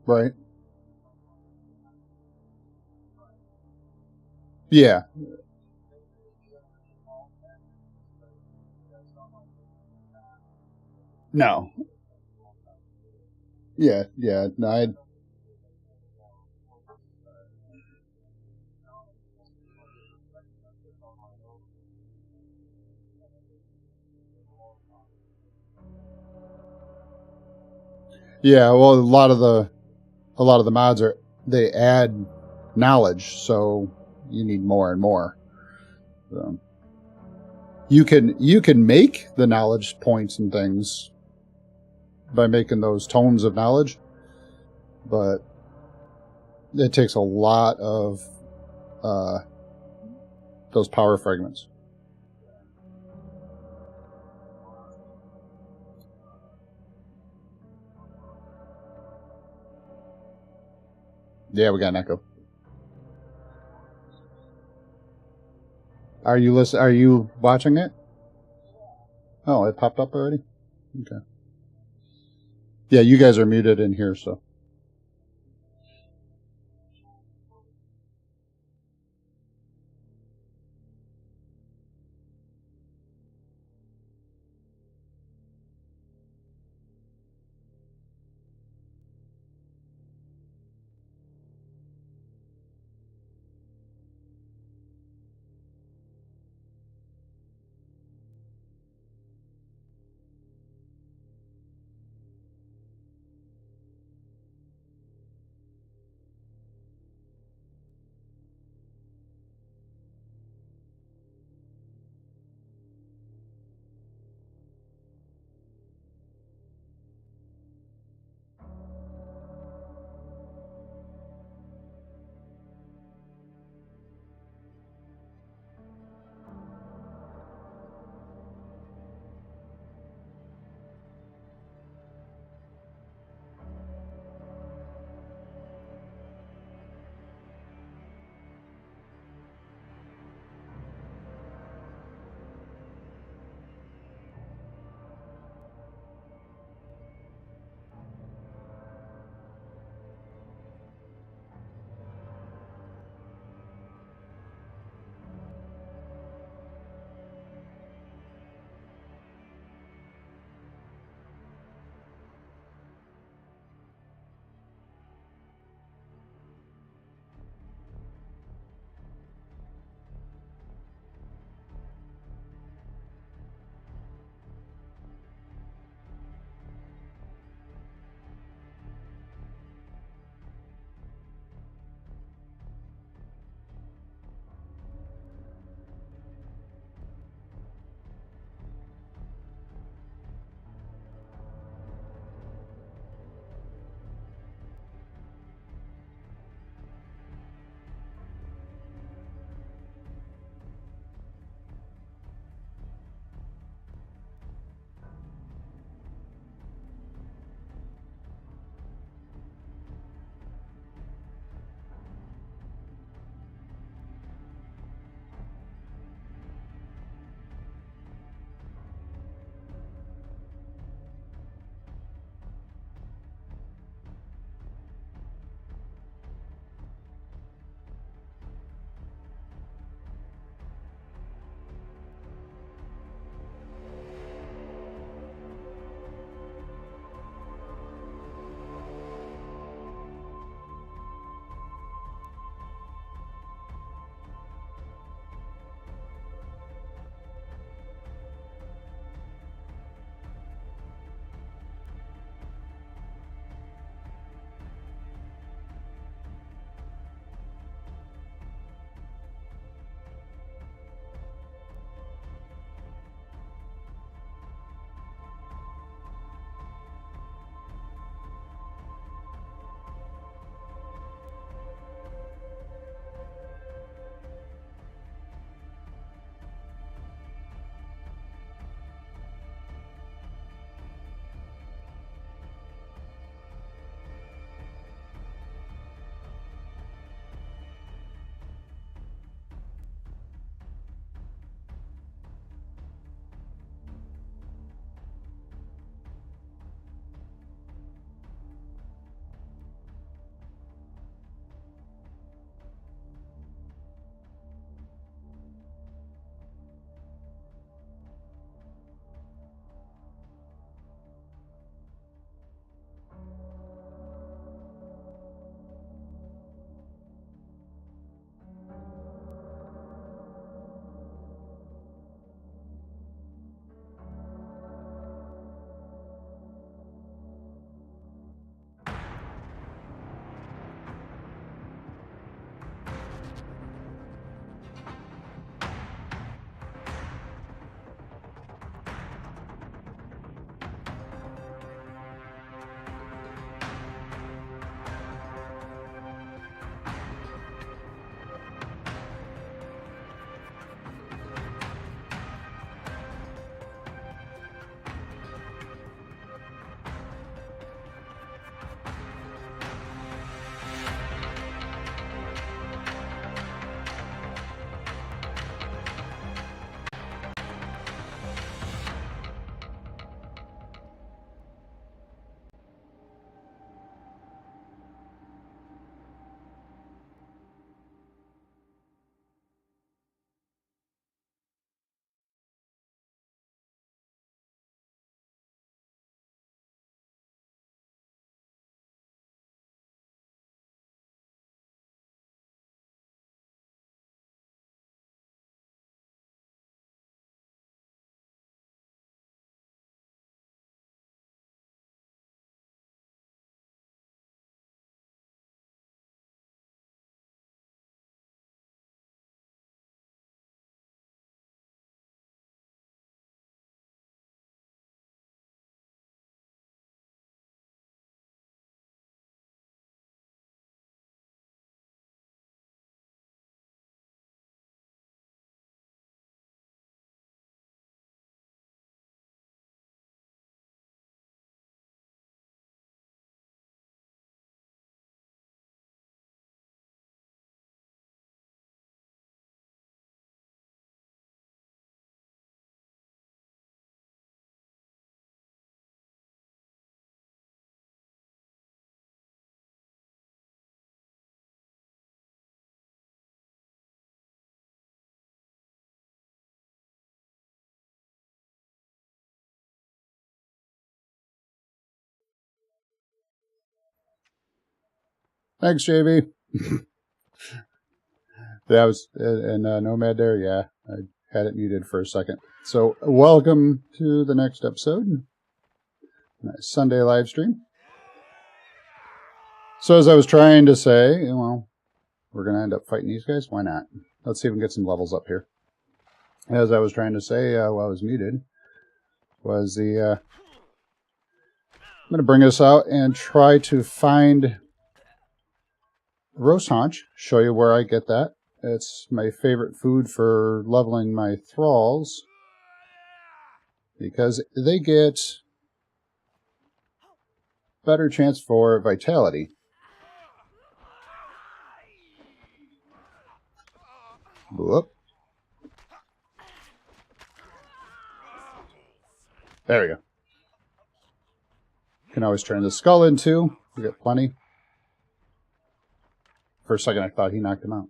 Right. Yeah. No. Yeah. Yeah. No, yeah. Well, a lot of the mods are, they add knowledge, so you need more and more. So you can make the knowledge points and things by making those tones of knowledge, but it takes a lot of uh, those power fragments. Yeah, we got an echo. Are you Are you watching it? Oh, it popped up already. Okay. Yeah, you guys are muted in here, so. Thanks, JB. That was and Nomad there. Yeah, I had it muted for a second. So welcome to the next episode. Nice Sunday live stream. So as I was trying to say, well, we're going to end up fighting these guys. Why not? Let's see if we can get some levels up here. As I was trying to say while I was muted, was I'm going to bring this out and try to find roast haunch. Show you where I get that. It's my favorite food for leveling my thralls because they get better chance for vitality. Whoop. There we go. Can always turn the skull in too. We got plenty. For a second I thought he knocked him out.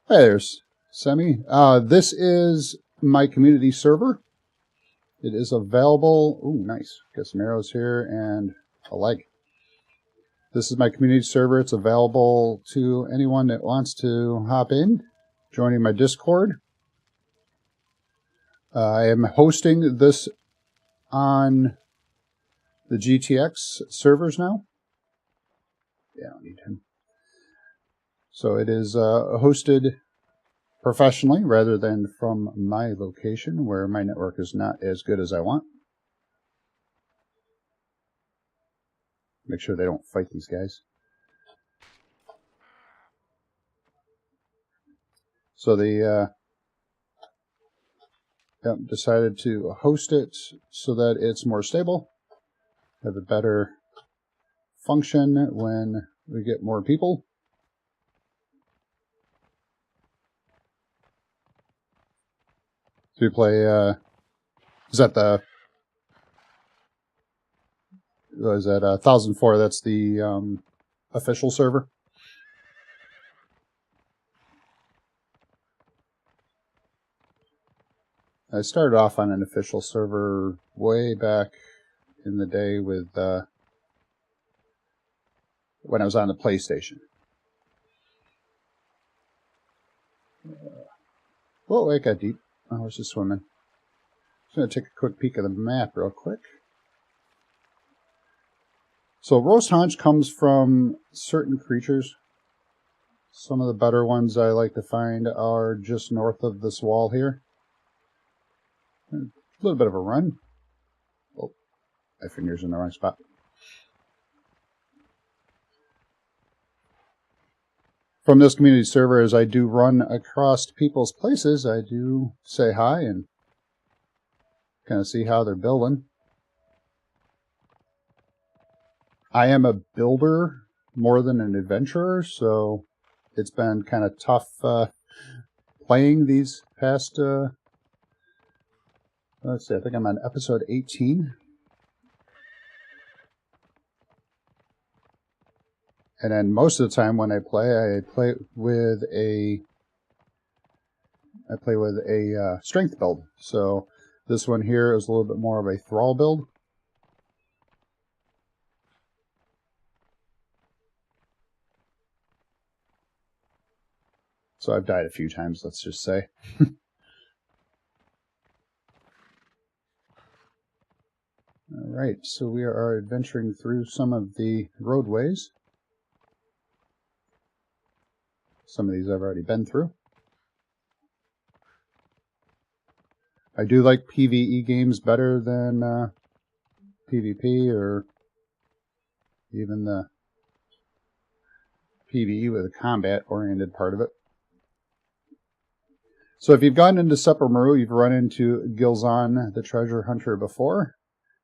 Hey, there's Semi. This is my community server. It is available. Ooh, nice. Got some arrows here and a leg. This is my community server. It's available to anyone that wants to hop in, joining my Discord. I am hosting this on the GTX servers now. Yeah, I don't need him. So it is hosted professionally rather than from my location where my network is not as good as I want. Make sure they don't fight these guys. So they decided to host it so that it's more stable, have a better function when we get more people. So we play, is that the, was that 1004? That's the official server. I started off on an official server way back in the day with when I was on the PlayStation. Whoa, it got deep. Oh, I was just swimming. Just going to take a quick peek at the map real quick. So roast haunch comes from certain creatures. Some of the better ones I like to find are just north of this wall here. A little bit of a run. Oh, my finger's in the wrong spot. From this community server, as I do run across people's places, I do say hi and kind of see how they're building. I am a builder more than an adventurer, so it's been kind of tough playing these past, let's see, I think I'm on episode 18. And then most of the time when I play with a strength build. So this one here is a little bit more of a thrall build. So I've died a few times, let's just say. Alright, so we are adventuring through some of the roadways. Some of these I've already been through. I do like PvE games better than PvP or even the PvE with a combat-oriented part of it. So if you've gone into Sepper Maru, you've run into Gilzan, the treasure hunter, before.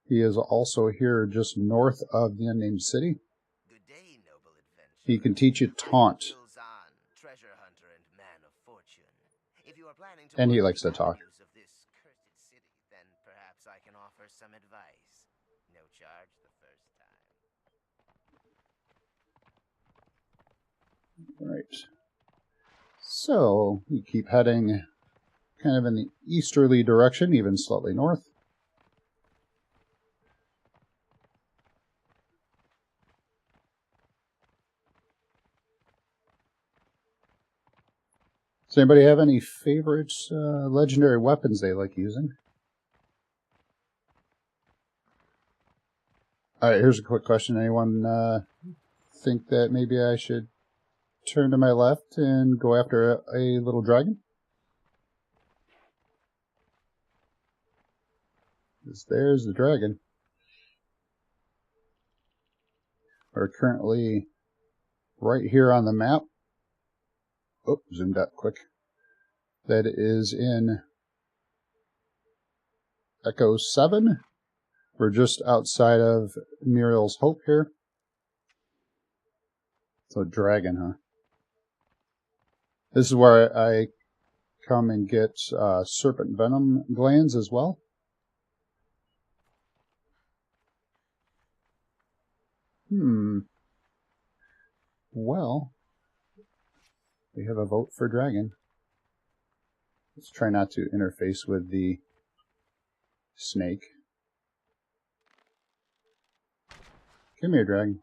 He is also here just north of the Unnamed City. Good day, noble adventurer. He can teach you Taunt. Gilzan, treasure hunter and man of fortune. If you are planning to And he likes to talk. Of this cursed city, then perhaps I can offer some advice. No charge the first time. Right. So we keep heading kind of in the easterly direction, even slightly north. Does anybody have any favorite legendary weapons they like using? Alright, here's a quick question. Anyone think that maybe I should turn to my left and go after a little dragon? There's the dragon. We're currently right here on the map. Oh, zoomed up quick. That is in Echo 7. We're just outside of Muriel's Hope here. So dragon, huh? This is where I come and get serpent venom glands as well. Well, we have a vote for dragon. Let's try not to interface with the snake. Come here, dragon.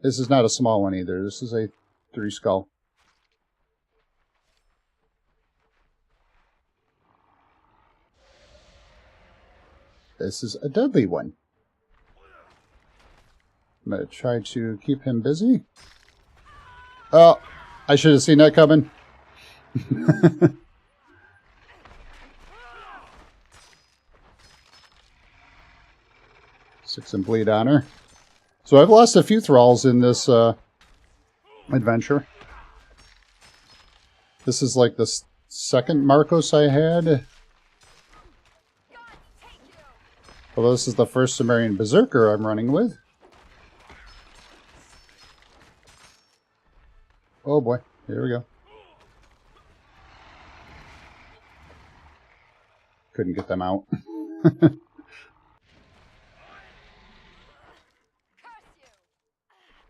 This is not a small one either. This is a 3 skull. This is a deadly one. I'm going to try to keep him busy. Oh, I should have seen that coming. Six and bleed on her. So I've lost a few thralls in this adventure. This is like the second Marcos I had. Although this is the first Sumerian Berserker I'm running with. Oh boy, here we go. Couldn't get them out.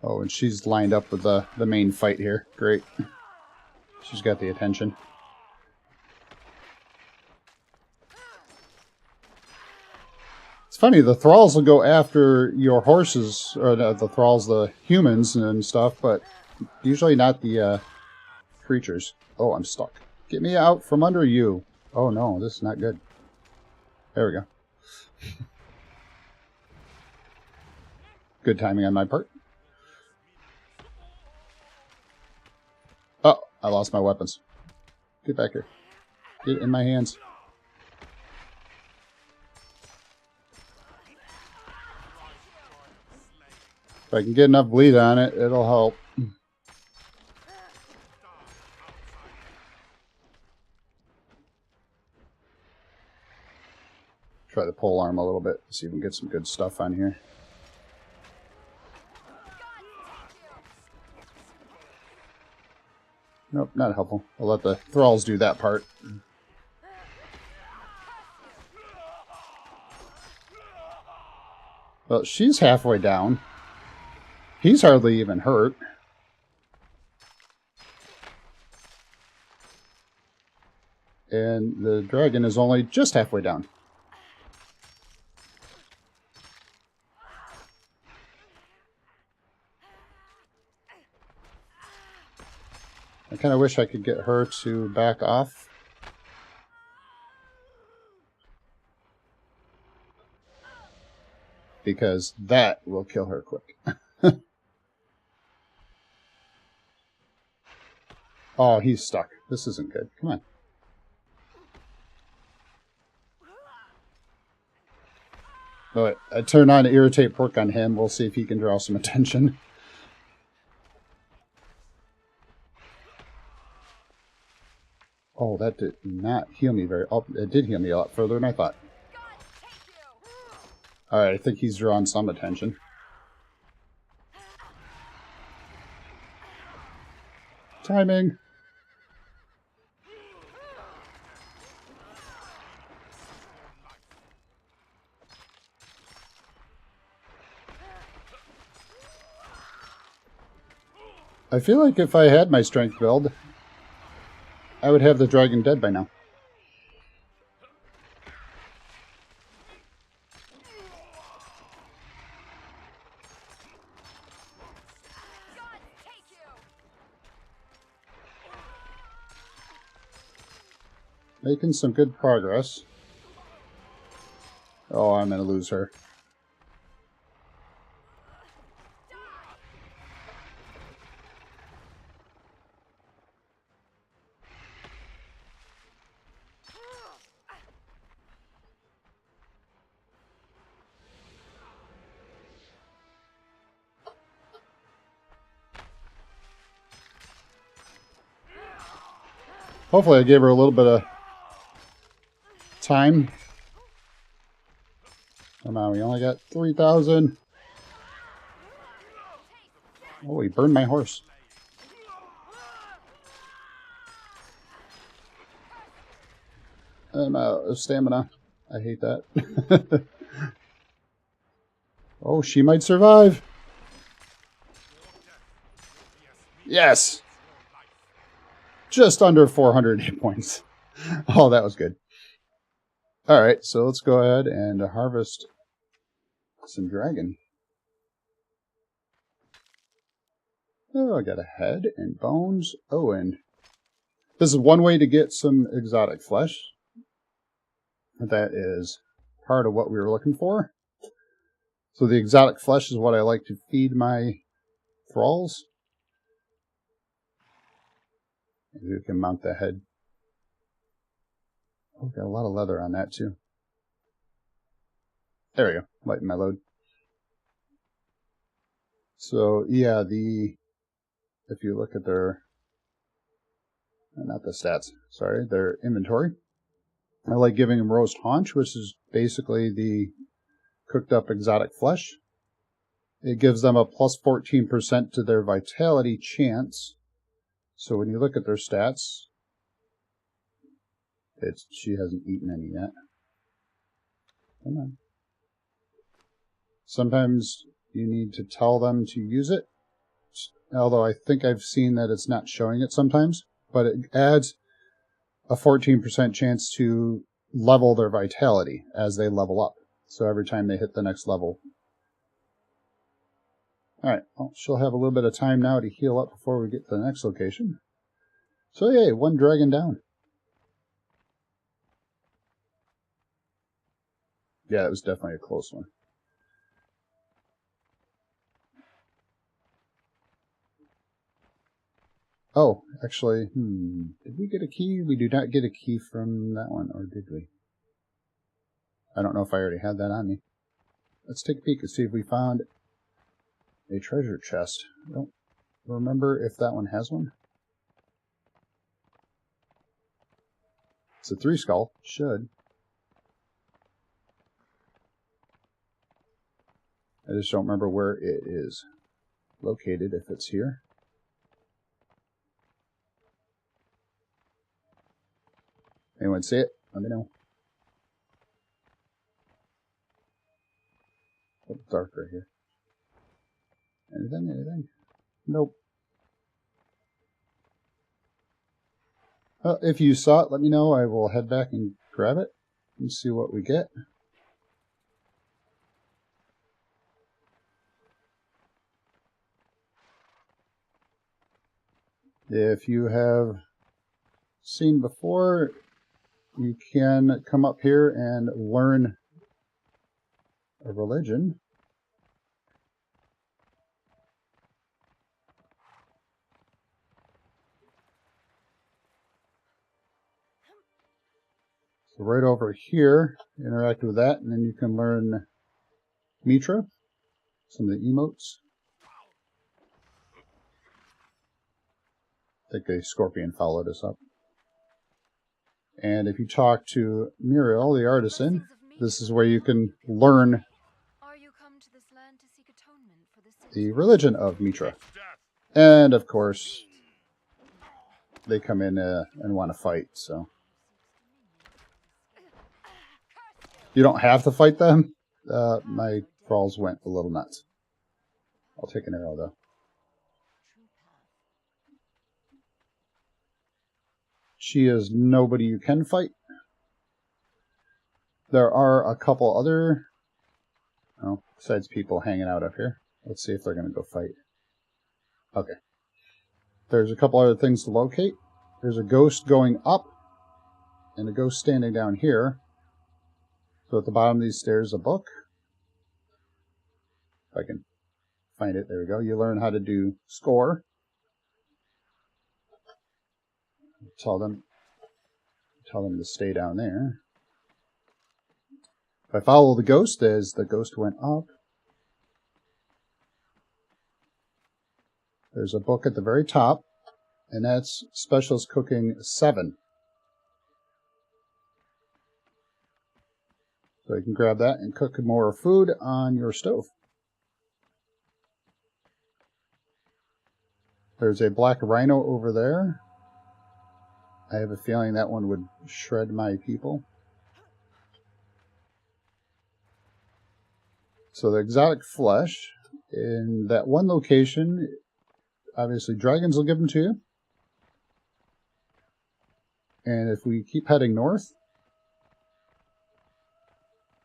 Oh, and she's lined up with the main fight here. Great. She's got the attention. It's funny, the thralls will go after your horses, or the thralls, the humans and stuff, but usually not the creatures. Oh, I'm stuck. Get me out from under you. Oh no, this is not good. There we go. Good timing on my part. Oh, I lost my weapons. Get back here. Get in my hands. If I can get enough bleed on it, it'll help. Try to pole arm a little bit, see if we can get some good stuff on here. Nope, not helpful. I'll let the thralls do that part. Well, she's halfway down. He's hardly even hurt. And the dragon is only just halfway down. I kind of wish I could get her to back off. Because that will kill her quick. Oh, he's stuck. This isn't good. Come on. But I turn on Irritate Pork on him. We'll see if he can draw some attention. Oh, that did not heal me very... Oh, it did heal me a lot further than I thought. Alright, I think he's drawn some attention. Timing! I feel like if I had my strength build, I would have the dragon dead by now. Making some good progress. Oh, I'm going to lose her. Hopefully I gave her a little bit of time. Come on, we only got 3,000. Oh, he burned my horse. I'm out of stamina. I hate that. Oh, she might survive. Yes! Just under 400 hit points. Oh, that was good. Alright, so let's go ahead and harvest some dragon. Oh, I got a head and bones. Oh, and this is one way to get some exotic flesh. That is part of what we were looking for. So the exotic flesh is what I like to feed my thralls. Maybe we can mount the head. Oh, got a lot of leather on that too. There we go. Lighten my load. So yeah, if you look at their, not the stats, sorry, their inventory. I like giving them roast haunch, which is basically the cooked up exotic flesh. It gives them a plus 14% to their vitality chance. So when you look at their stats, she hasn't eaten any yet. Come on. Sometimes you need to tell them to use it. Although I think I've seen that it's not showing it sometimes. But it adds a 14% chance to level their vitality as they level up. So every time they hit the next level. Alright, well, she'll have a little bit of time now to heal up before we get to the next location. So yay, one dragon down. Yeah, it was definitely a close one. Oh, actually, did we get a key? We do not get a key from that one, or did we? I don't know if I already had that on me. Let's take a peek and see if we found a treasure chest. I don't remember if that one has one. It's a 3 skull. Should. I just don't remember where it is located, if it's here. Anyone see it? Let me know. Oh, dark right here. Anything? Nope. If you saw it, let me know. I will head back and grab it and see what we get. If you have seen before, you can come up here and learn a religion. So right over here, interact with that, and then you can learn Mitra, some of the emotes. I think a scorpion followed us up. And if you talk to Muriel, the artisan, this is where you can learn the religion of Mitra. And of course, they come in and want to fight, so. You don't have to fight them. My thralls went a little nuts. I'll take an arrow though. She is nobody you can fight. There are a couple other, besides people hanging out up here. Let's see if they're going to go fight. Okay. There's a couple other things to locate. There's a ghost going up. and a ghost standing down here. So at the bottom of these stairs, a book. If I can find it, there we go. You learn how to do score. Tell them to stay down there. If I follow the ghost as the ghost went up, there's a book at the very top, and that's Specialist Cooking 7. So you can grab that and cook more food on your stove. There's a black rhino over there. I have a feeling that one would shred my people. So the exotic flesh, in that one location, obviously dragons will give them to you. And if we keep heading north,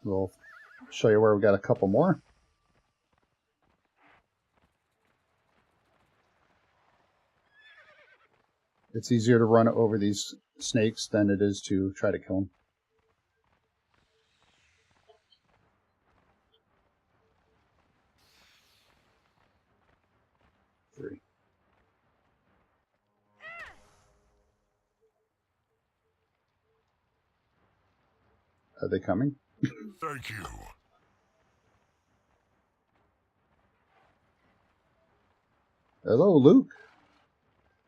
we'll show you where we got a couple more. It's easier to run over these snakes than it is to try to kill them. Three. Are they coming? Thank you. Hello, Luke.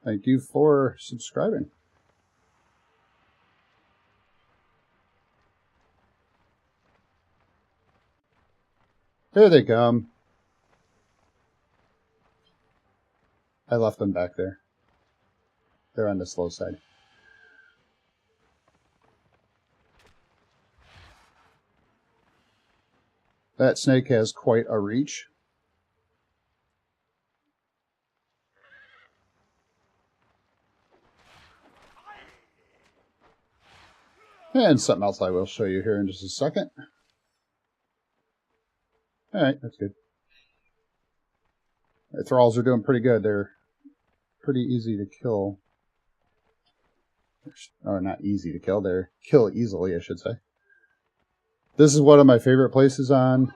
Thank you for subscribing. Here they come. I left them back there. They're on the slow side. That snake has quite a reach. And something else I will show you here in just a second. Alright, that's good. The thralls are doing pretty good. They're pretty easy to kill. Or not easy to kill, they're kill easily, I should say. This is one of my favorite places on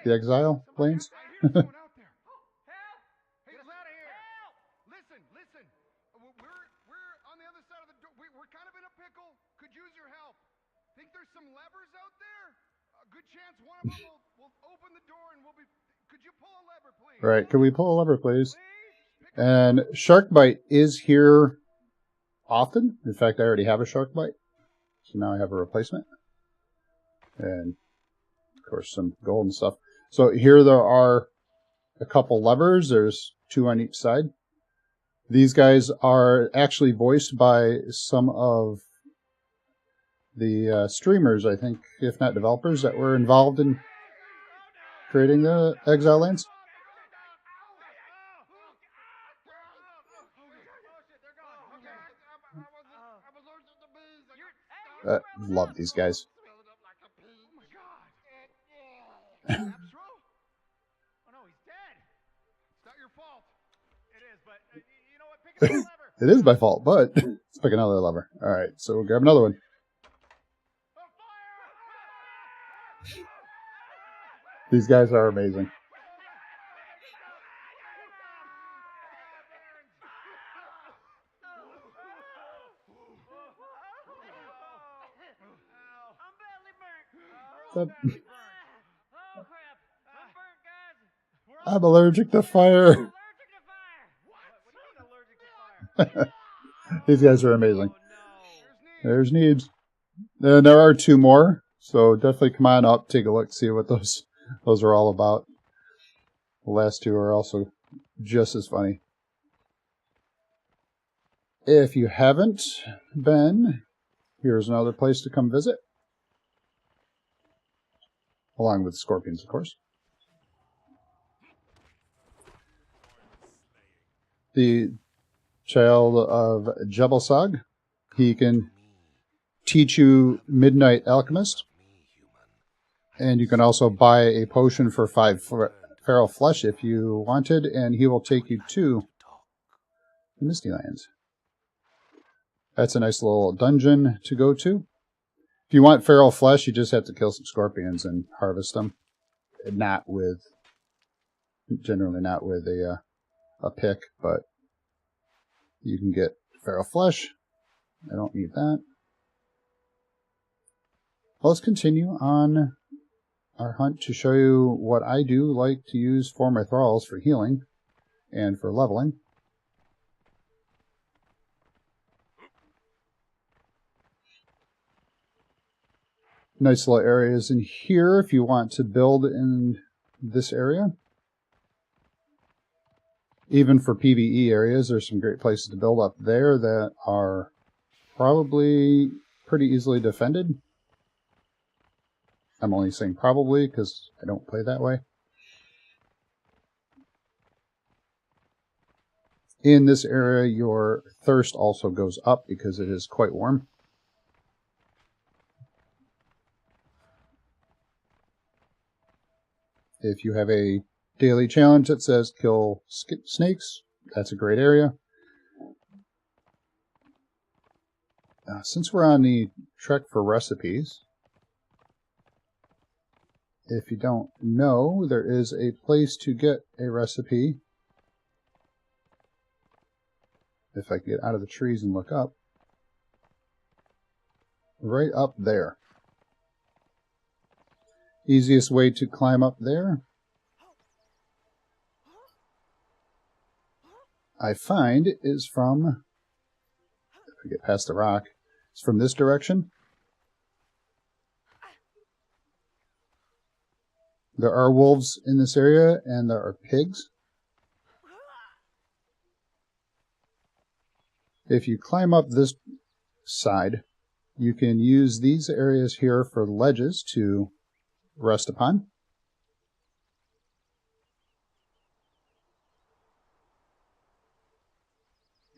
the Exile lanes. Right, can we pull a lever, please? And shark bite is here often. In fact, I already have a shark bite, so now I have a replacement. And of course, some gold and stuff. So here there are a couple levers. There's 2 on each side. These guys are actually voiced by some of the streamers, I think, if not developers, that were involved in creating the Exile lanes. Love these guys. It is my fault, but let's pick another lever. Alright, so we'll grab another one. These guys are amazing. I'm allergic to fire. These guys are amazing. There's Neebs. And there are 2 more, so definitely come on up, take a look, see what those are all about. The last 2 are also just as funny. If you haven't been, here's another place to come visit. Along with scorpions, of course. The child of Jebelsag. He can teach you Midnight Alchemist. And you can also buy a potion for 5 feral flesh if you wanted, and he will take you to the Misty Lands. That's a nice little dungeon to go to. If you want feral flesh, you just have to kill some scorpions and harvest them. Generally not with a pick, but you can get feral flesh. I don't need that. Well, let's continue on our hunt to show you what I do like to use for my thralls for healing and for leveling. Nice little areas in here if you want to build in this area. Even for PvE areas, there's some great places to build up there that are probably pretty easily defended. I'm only saying probably because I don't play that way. In this area, your thirst also goes up because it is quite warm. If you have a daily challenge that says kill snakes, that's a great area. Since we're on the trek for recipes, if you don't know, there is a place to get a recipe. If I can get out of the trees and look up. Right up there. Easiest way to climb up there, I find, is from, if we get past the rock, it's from this direction. There are wolves in this area, and there are pigs. If you climb up this side, you can use these areas here for ledges to rest upon.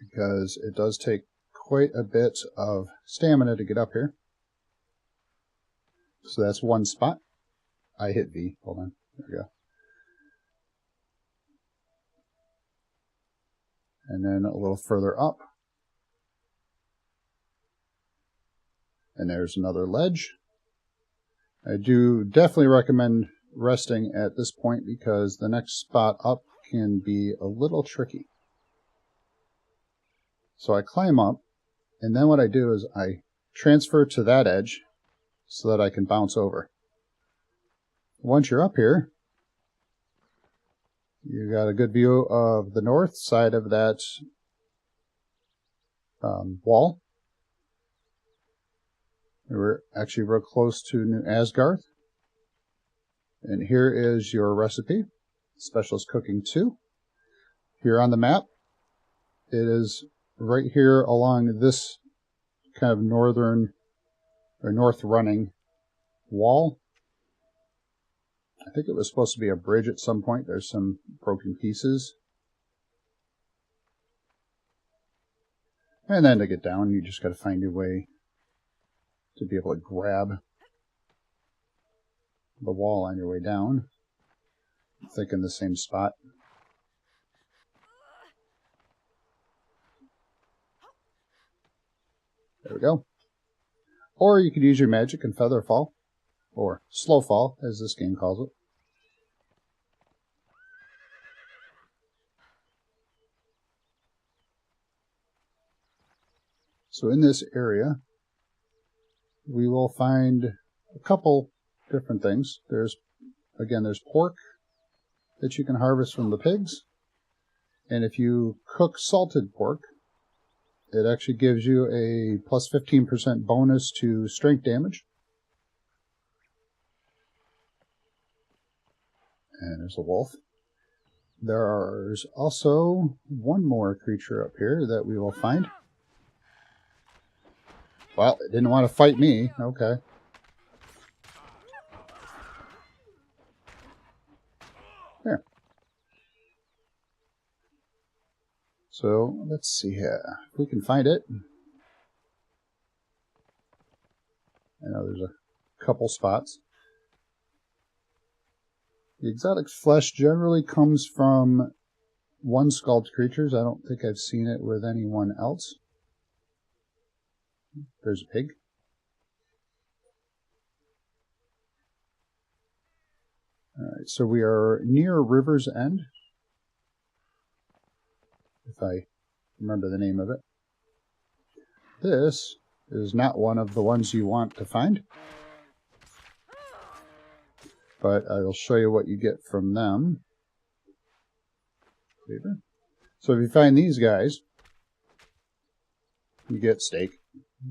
Because it does take quite a bit of stamina to get up here. So that's one spot. I hit V. Hold on. There we go. And then a little further up. And there's another ledge. I do definitely recommend resting at this point because the next spot up can be a little tricky. So I climb up, and then what I do is I transfer to that edge so that I can bounce over. Once you're up here, you got a good view of the north side of that wall. We're actually real close to New Asgard. And here is your recipe, Specialist Cooking 2. Here on the map, it is right here along this kind of northern or north running wall. I think it was supposed to be a bridge at some point. There's some broken pieces. And then to get down, you just got to find your way to be able to grab the wall on your way down. I think in the same spot. There we go. Or you could use your magic and feather fall, or slow fall, as this game calls it. So in this area, we will find a couple different things. There's pork that you can harvest from the pigs. And if you cook salted pork, it actually gives you a plus 15% bonus to strength damage. And there's a wolf. There's also one more creature up here that we will find. Well, it didn't want to fight me. Okay. There. So, let's see here. If we can find it. I know there's a couple spots. The exotic flesh generally comes from one sculpt creatures. I don't think I've seen it with anyone else. There's a pig. Alright, so we are near River's End, if I remember the name of it. This is not one of the ones you want to find, but I'll show you what you get from them. So if you find these guys, you get steak,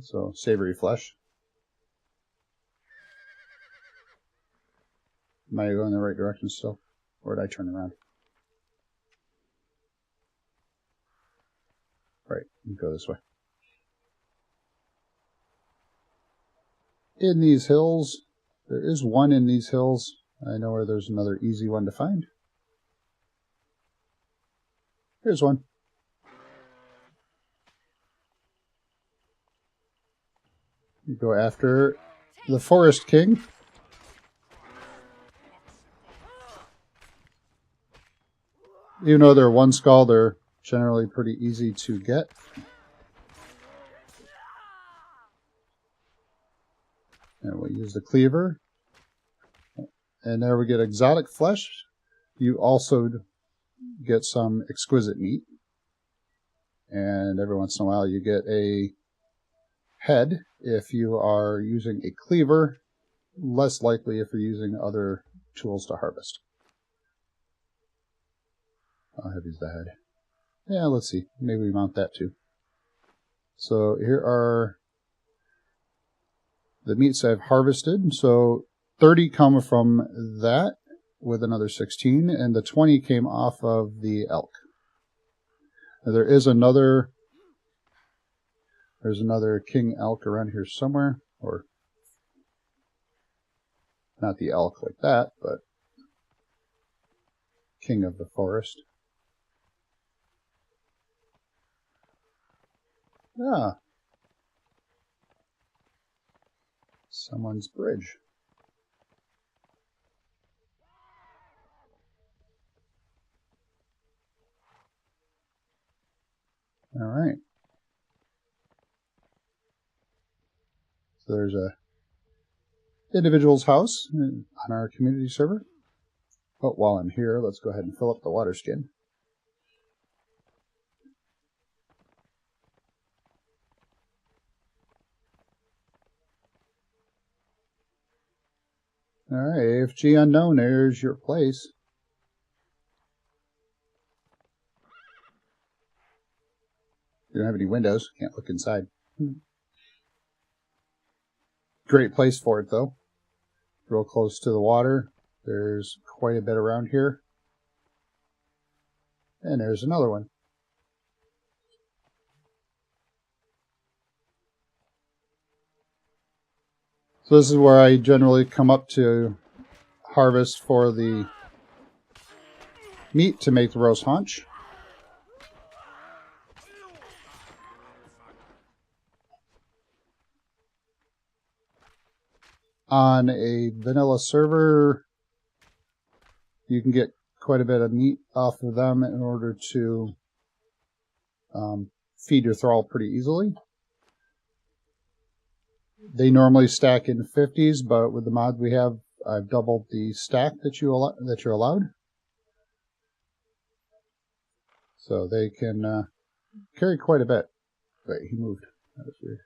so savory flesh. Am I going in the right direction still? Or did I turn around? Right, you go this way. In these hills, there is one in these hills. I know where there's another easy one to find. Here's one. You go after the Forest King. Even though they're one skull, they're generally pretty easy to get. And we'll use the cleaver. And there we get exotic flesh. You also get some exquisite meat. And every once in a while you get a head if you are using a cleaver. Less likely if you're using other tools to harvest. How heavy is the head? Yeah, let's see. Maybe we mount that too. So here are the meats I've harvested. So 30 come from that with another 16, and the 20 came off of the elk. Now, there's another king elk around here somewhere, or not the elk like that, but king of the forest. Ah, someone's bridge. All right. So there's a individual's house on our community server. But while I'm here, let's go ahead and fill up the water skin. All right, AFG unknown, there's your place. You don't have any windows, can't look inside. Great place for it though. Real close to the water. There's quite a bit around here. And there's another one. So this is where I generally come up to harvest for the meat to make the roast haunch. On a vanilla server, you can get quite a bit of meat off of them in order to feed your thrall pretty easily. They normally stack in 50s, but with the mod we have, I've doubled the stack that you're allowed. So they can carry quite a bit. Wait, he moved. That was weird.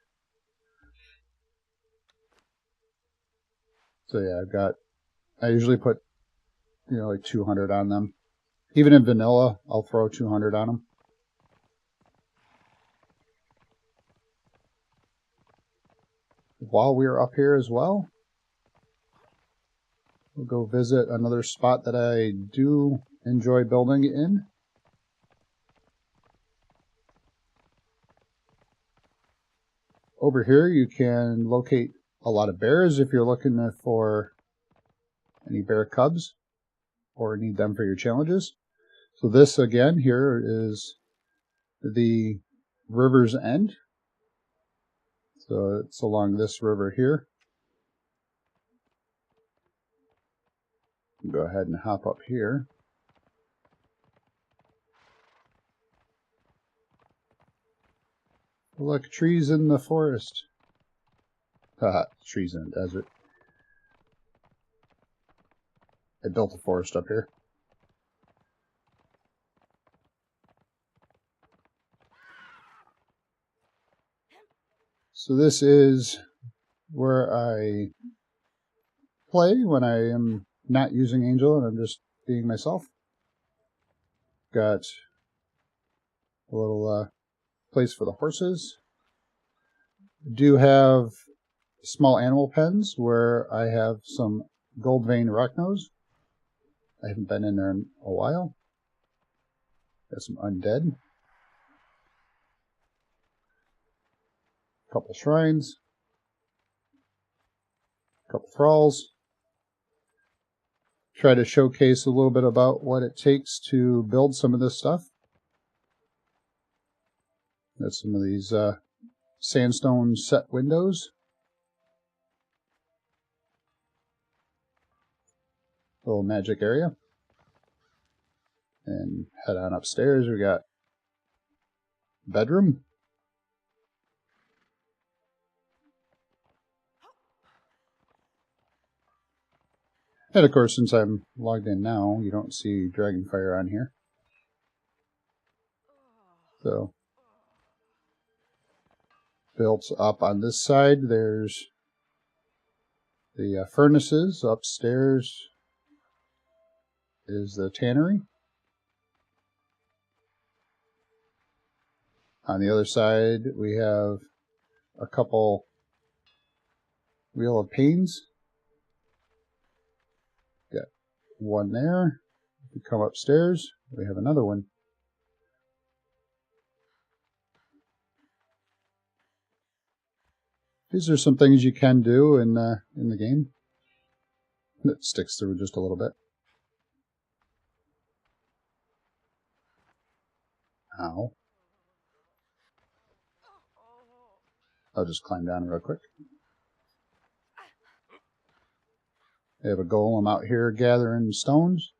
So yeah, I usually put, like 200 on them. Even in vanilla, I'll throw 200 on them. While we're up here as well, we'll go visit another spot that I do enjoy building in. Over here you can locate a lot of bears if you're looking for any bear cubs or need them for your challenges. So this again here is the river's end. So it's along this river here. Go ahead and hop up here. Look, trees in the forest. Trees in a desert. I built a forest up here. So this is where I play when I am not using Angel and I'm just being myself. Got a little place for the horses. Do have small animal pens where I have some gold vein rocknose. I haven't been in there in a while. Got some undead. Couple shrines. Couple thralls. Try to showcase a little bit about what it takes to build some of this stuff. Got some of these sandstone set windows. Little magic area. And head on upstairs. We got bedroom. And of course, since I'm logged in now, you don't see Dragonfire on here. So, built up on this side, there's the furnaces. Upstairs is the tannery. On the other side, we have a couple wheel of panes. Got one there. If you come upstairs, we have another one. These are some things you can do in the game. It sticks through just a little bit. Ow. I'll just climb down real quick. They have a golem out here gathering stones.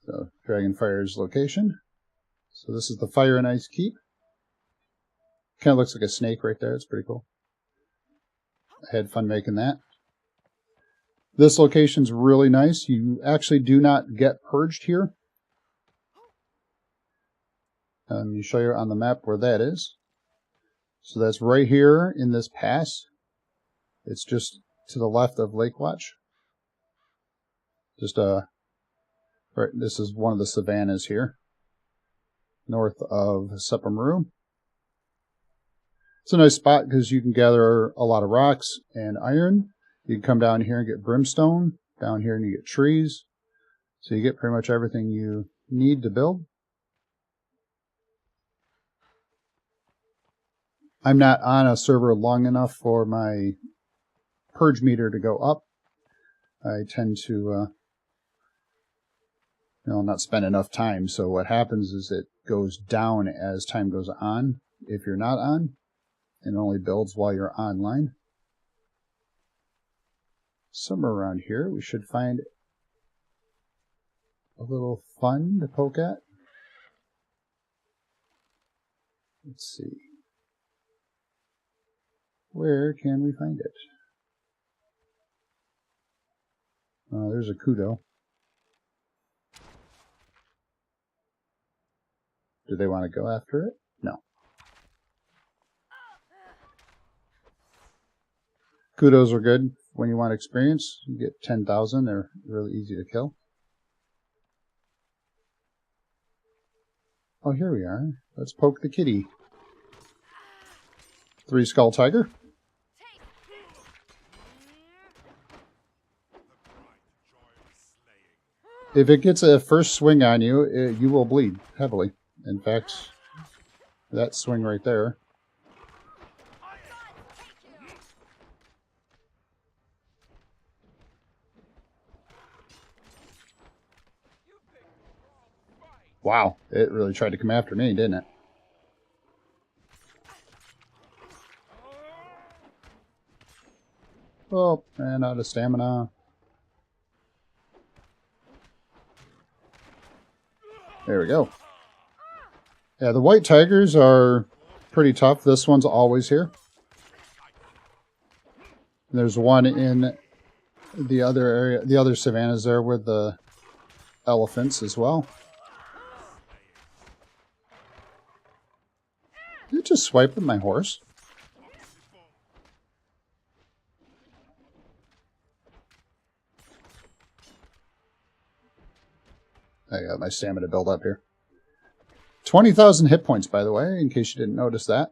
So, Dragonfire's location. So this is the Fire and Ice Keep. Kind of looks like a snake right there. It's pretty cool. I had fun making that. This location's really nice. You actually do not get purged here. Let me show you on the map where that is. So that's right here in this pass. It's just to the left of Lake Watch. Just right. This is one of the savannas here, north of Sepamaru. It's a nice spot because you can gather a lot of rocks and iron. You can come down here and get brimstone. Down here and you get trees. So you get pretty much everything you need to build. I'm not on a server long enough for my purge meter to go up. I tend to not spend enough time. So what happens is it goes down as time goes on if you're not on. And only builds while you're online. Somewhere around here we should find a little fun to poke at. Let's see. Where can we find it? There's a kudo. Do they want to go after it? No. Kudos are good when you want experience. You get 10,000. They're really easy to kill. Oh, here we are. Let's poke the kitty. 3 skull tiger. If it gets a first swing on you, you will bleed heavily. In fact, that swing right there. Wow, it really tried to come after me, didn't it? Oh, ran out of stamina. There we go. Yeah, the white tigers are pretty tough. This one's always here. There's one in the other area, the other savannas there with the elephants as well. Did it just swipe at my horse? I got my stamina build up here. 20,000 hit points, by the way, in case you didn't notice that.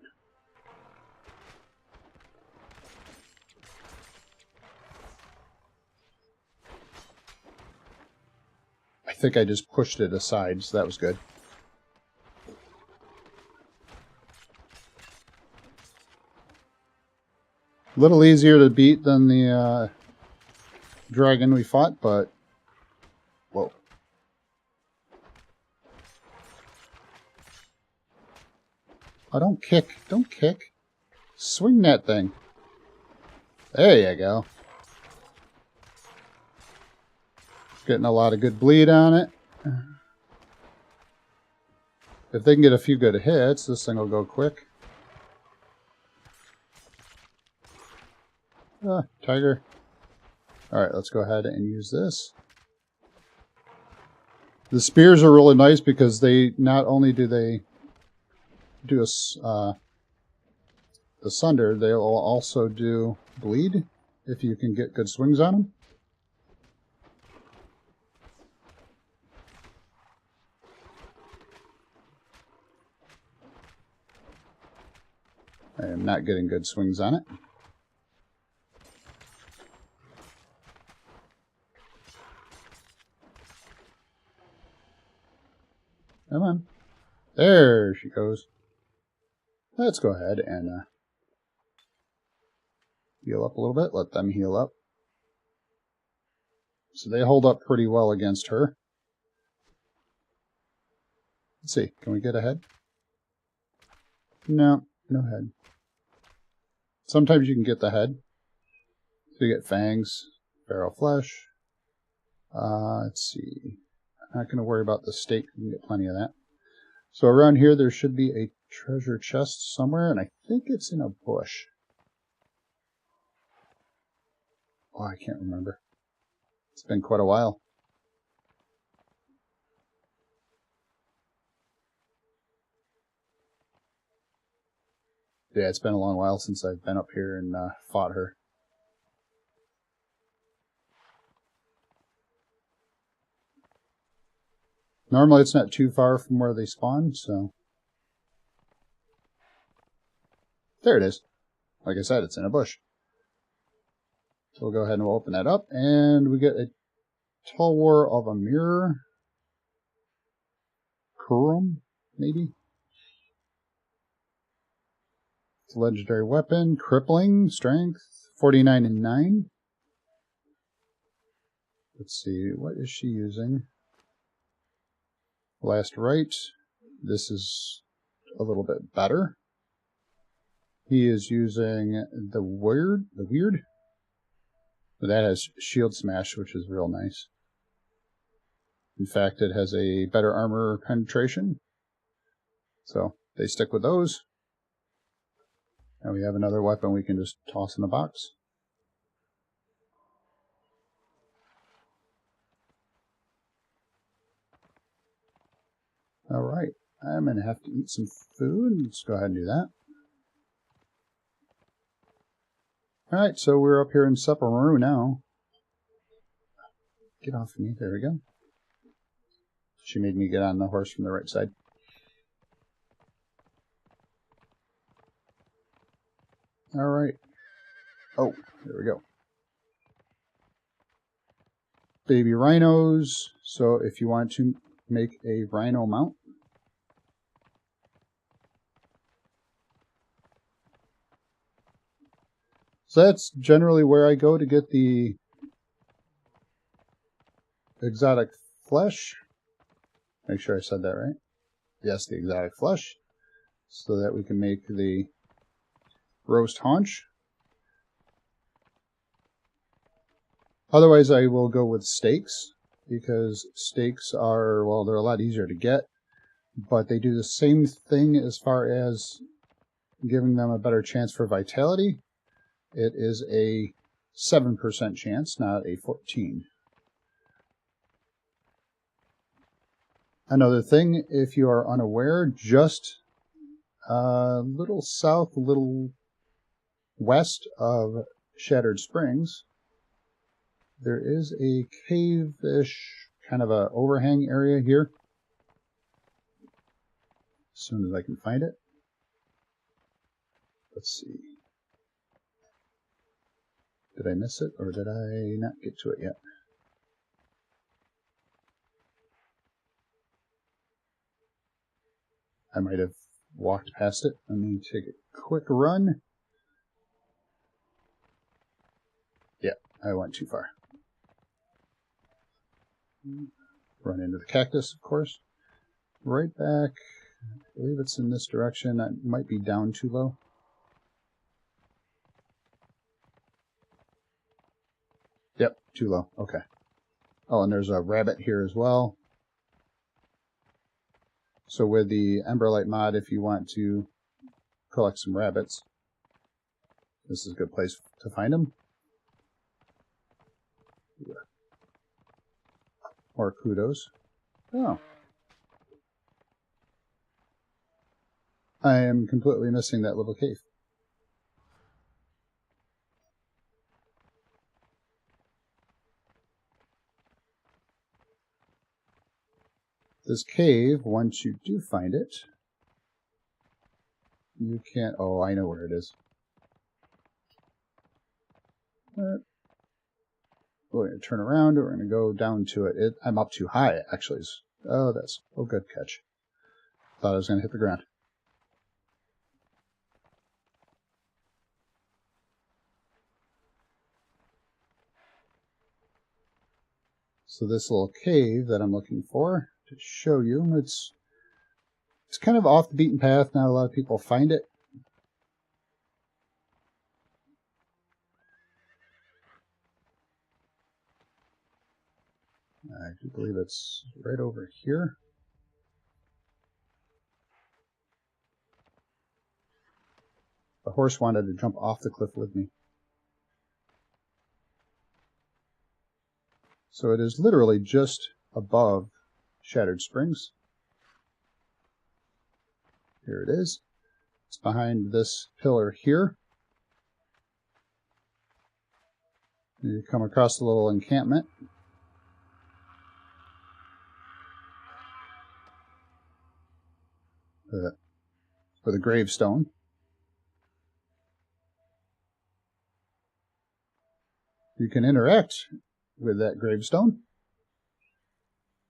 I think I just pushed it aside, so that was good. A little easier to beat than the dragon we fought, but... Whoa. Oh, don't kick. Don't kick. Swing that thing. There you go. Getting a lot of good bleed on it. If they can get a few good hits, this thing will go quick. Ah, tiger. Alright, let's go ahead and use this. The spears are really nice because they not only do they do a sunder, they will also do bleed if you can get good swings on them. I am not getting good swings on it. Come on. There she goes. Let's go ahead and heal up a little bit. Let them heal up. So they hold up pretty well against her. Let's see. Can we get a head? No. No head. Sometimes you can get the head. So you get fangs, feral flesh. Let's see. I'm not going to worry about the steak. You can get plenty of that. So around here there should be a treasure chest somewhere, and I think it's in a bush. Oh, I can't remember. It's been quite a while. Yeah, it's been a long while since I've been up here and fought her. Normally it's not too far from where they spawn, so... There it is. Like I said, it's in a bush. So we'll go ahead and we'll open that up, and we get a Tall War of a Mirror. Kurum, maybe? It's a legendary weapon. Crippling, strength, 49 and 9. Let's see, what is she using? Last right. This is a little bit better. He is using the weird. That has shield smash, which is real nice. In fact, it has a better armor penetration. So they stick with those. And we have another weapon we can just toss in the box. Alright, I'm going to have to eat some food. Let's go ahead and do that. Alright, so we're up here in Sephiroth now. Get off me. There we go. She made me get on the horse from the right side. Alright. Oh, there we go. Baby rhinos. So if you want to make a rhino mount, so that's generally where I go to get the exotic flesh. Make sure I said that right. Yes, the exotic flesh. So that we can make the roast haunch. Otherwise, I will go with steaks, because steaks are, well, they're a lot easier to get. but they do the same thing as far as giving them a better chance for vitality. It is a 7% chance, not a 14%. Another thing, if you are unaware, just a little south, a little west of Shattered Springs, there is a cave-ish kind of a overhang area here. As soon as I can find it. Let's see. Did I miss it, or did I not get to it yet? I might have walked past it. Let me take a quick run. Yeah, I went too far. Run into the cactus, of course. Right back. I believe it's in this direction. I might be down too low. Yep, too low. Okay. Oh, and there's a rabbit here as well. So with the Emberlight mod, if you want to collect some rabbits, this is a good place to find them. More kudos. Oh. I am completely missing that little cave. This cave, once you do find it, you can't... Oh, I know where it is. We're going to turn around, we're going to go down to it. I'm up too high, actually. Oh, that's... Oh, good catch. Thought I was going to hit the ground. So this little cave that I'm looking for, to show you, it's kind of off the beaten path. Not a lot of people find it. I do believe it's right over here. The horse wanted to jump off the cliff with me. So it is literally just above Shattered Springs. Here it is. It's behind this pillar here. You come across a little encampment. With a gravestone. You can interact with that gravestone.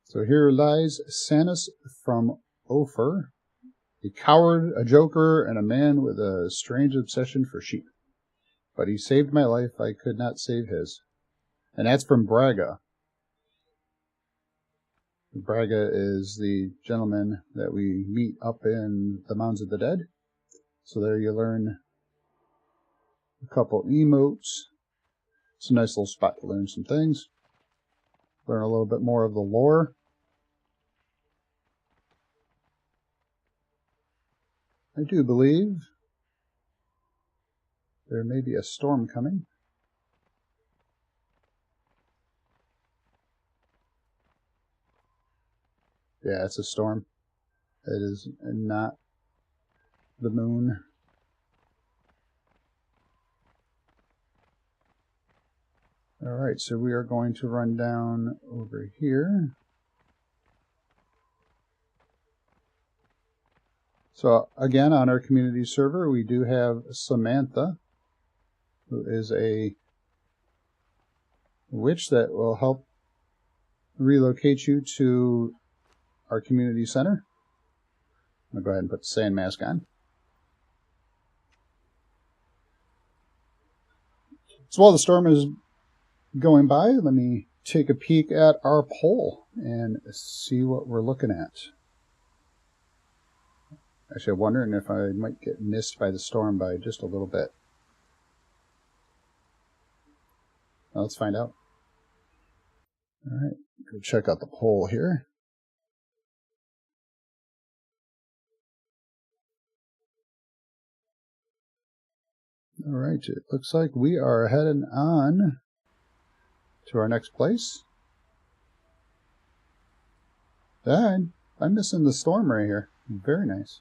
So here lies Sanus from Ophir, a coward, a joker, and a man with a strange obsession for sheep. But he saved my life, I could not save his. And that's from Braga. Braga is the gentleman that we meet up in the Mounds of the Dead. So there you learn a couple emotes. It's a nice little spot to learn some things. Learn a little bit more of the lore. I do believe there may be a storm coming. Yeah, it's a storm. It is not the moon. Alright, so we are going to run down over here. So again, on our community server, we do have Samantha, who is a witch that will help relocate you to our community center. I'm going to go ahead and put the sand mask on. So while the storm is going by, let me take a peek at our poll and see what we're looking at. Actually, I'm wondering if I might get missed by the storm by just a little bit. Well, let's find out. All right, go check out the poll here. Alright, it looks like we are heading on to our next place. I'm missing the storm right here. Very nice.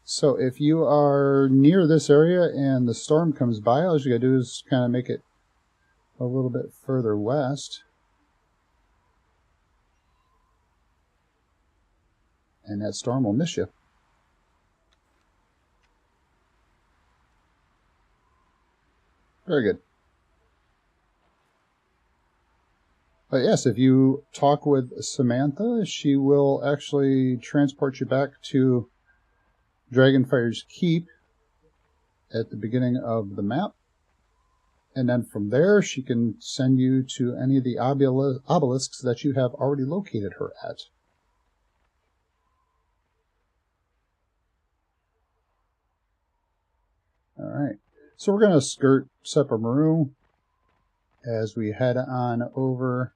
So if you are near this area and the storm comes by, all you gotta do is kind of make it a little bit further west. And that storm will miss you. Very good. But yes, if you talk with Samantha, she will actually transport you back to Dragonfire's Keep at the beginning of the map. And then from there, she can send you to any of the obelisks that you have already located her at. Alright, so we're going to skirt Sepamaru as we head on over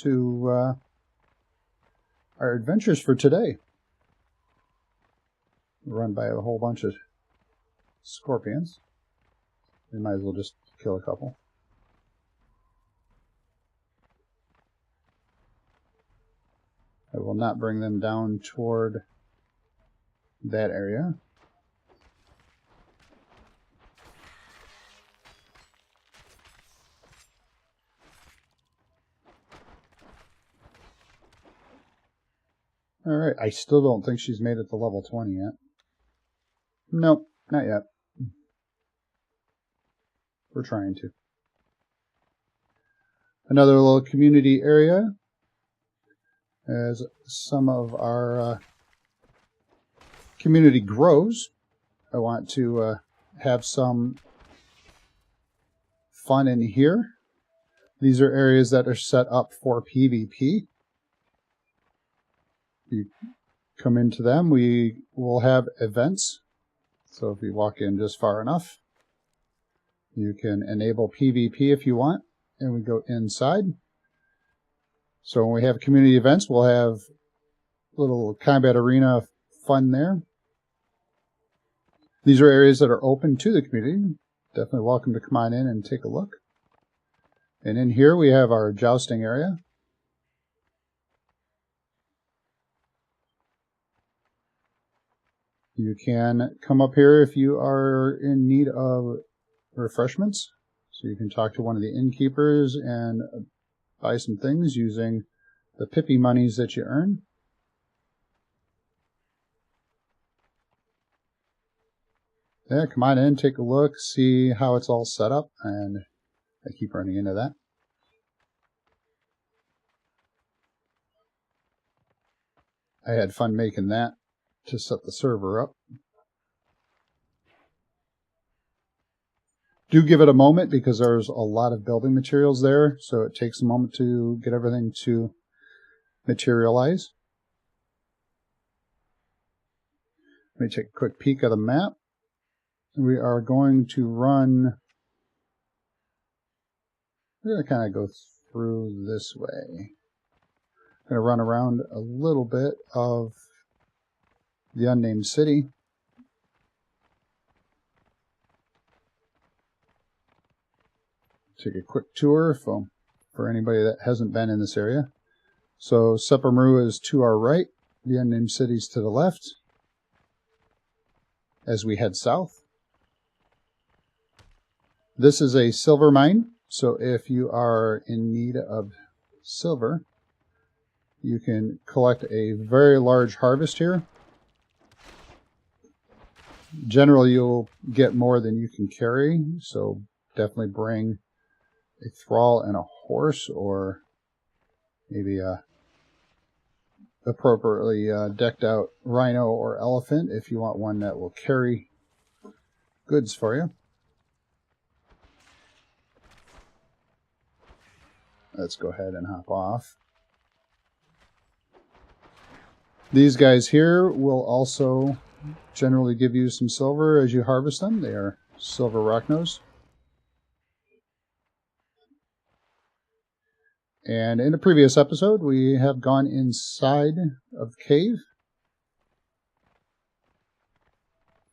to our adventures for today. Run by a whole bunch of scorpions. We might as well just kill a couple. I will not bring them down toward that area. Alright, I still don't think she's made it to level 20 yet. Nope, not yet. We're trying to. Another little community area. As some of our community grows, I want to have some fun in here. These are areas that are set up for PvP. You come into them, we will have events. So if you walk in just far enough, you can enable PvP if you want, and we go inside. So when we have community events, we'll have little combat arena fun there. These are areas that are open to the community. Definitely welcome to come on in and take a look. And in here we have our jousting area. You can come up here if you are in need of refreshments. So you can talk to one of the innkeepers and buy some things using the Pippy monies that you earn. Yeah, come on in, take a look, see how it's all set up, and I keep running into that. I had fun making that to set the server up. Do give it a moment because there's a lot of building materials there, so it takes a moment to get everything to materialize. Let me take a quick peek at the map. We are going to run, we're going to kind of go through this way. I'm going to run around a little bit of the unnamed city. Take a quick tour for anybody that hasn't been in this area. So Sepamaru is to our right, the unnamed city's to the left as we head south. This is a silver mine, so if you are in need of silver, you can collect a very large harvest here. Generally, you'll get more than you can carry, so definitely bring a thrall and a horse, or maybe a appropriately decked out rhino or elephant if you want one that will carry goods for you. Let's go ahead and hop off. These guys here will also generally give you some silver as you harvest them. They are silver rocknose. And in a previous episode, we have gone inside of the cave.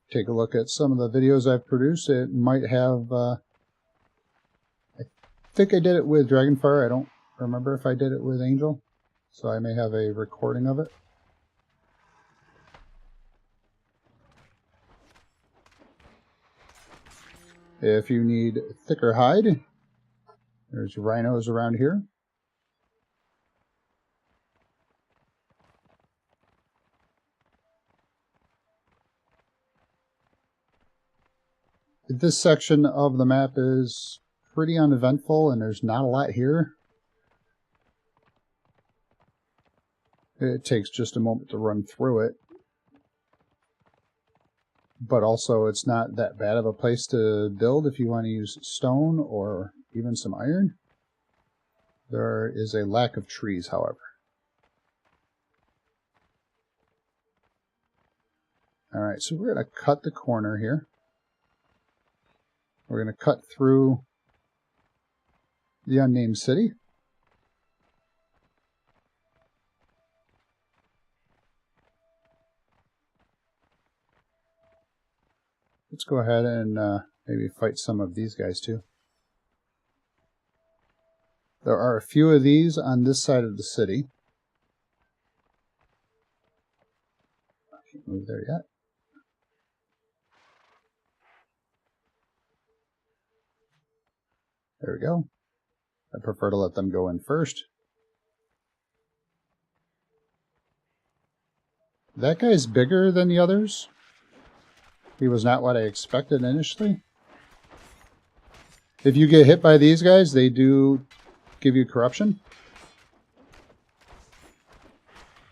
Take a look at some of the videos I've produced. It might have, I think I did it with Dragonfire. I don't remember if I did it with Angel, so I may have a recording of it. If you need thicker hide, there's rhinos around here. This section of the map is pretty uneventful, and there's not a lot here. It takes just a moment to run through it. But also, it's not that bad of a place to build if you want to use stone or even some iron. There is a lack of trees, however. Alright, so we're going to cut the corner here. We're going to cut through the unnamed city. Let's go ahead and maybe fight some of these guys too. There are a few of these on this side of the city. I can't move there yet. There we go. I prefer to let them go in first. That guy's bigger than the others. He was not what I expected initially. If you get hit by these guys, they do give you corruption.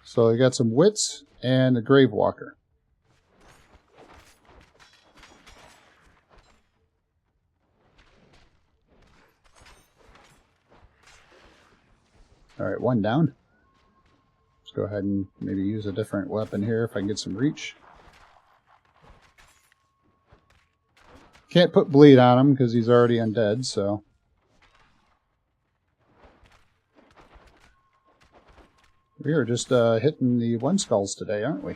So you got some wits and a grave walker. Alright, one down. Let's go ahead and maybe use a different weapon here if I can get some reach. Can't put bleed on him because he's already undead, so. We are just hitting the one skulls today, aren't we?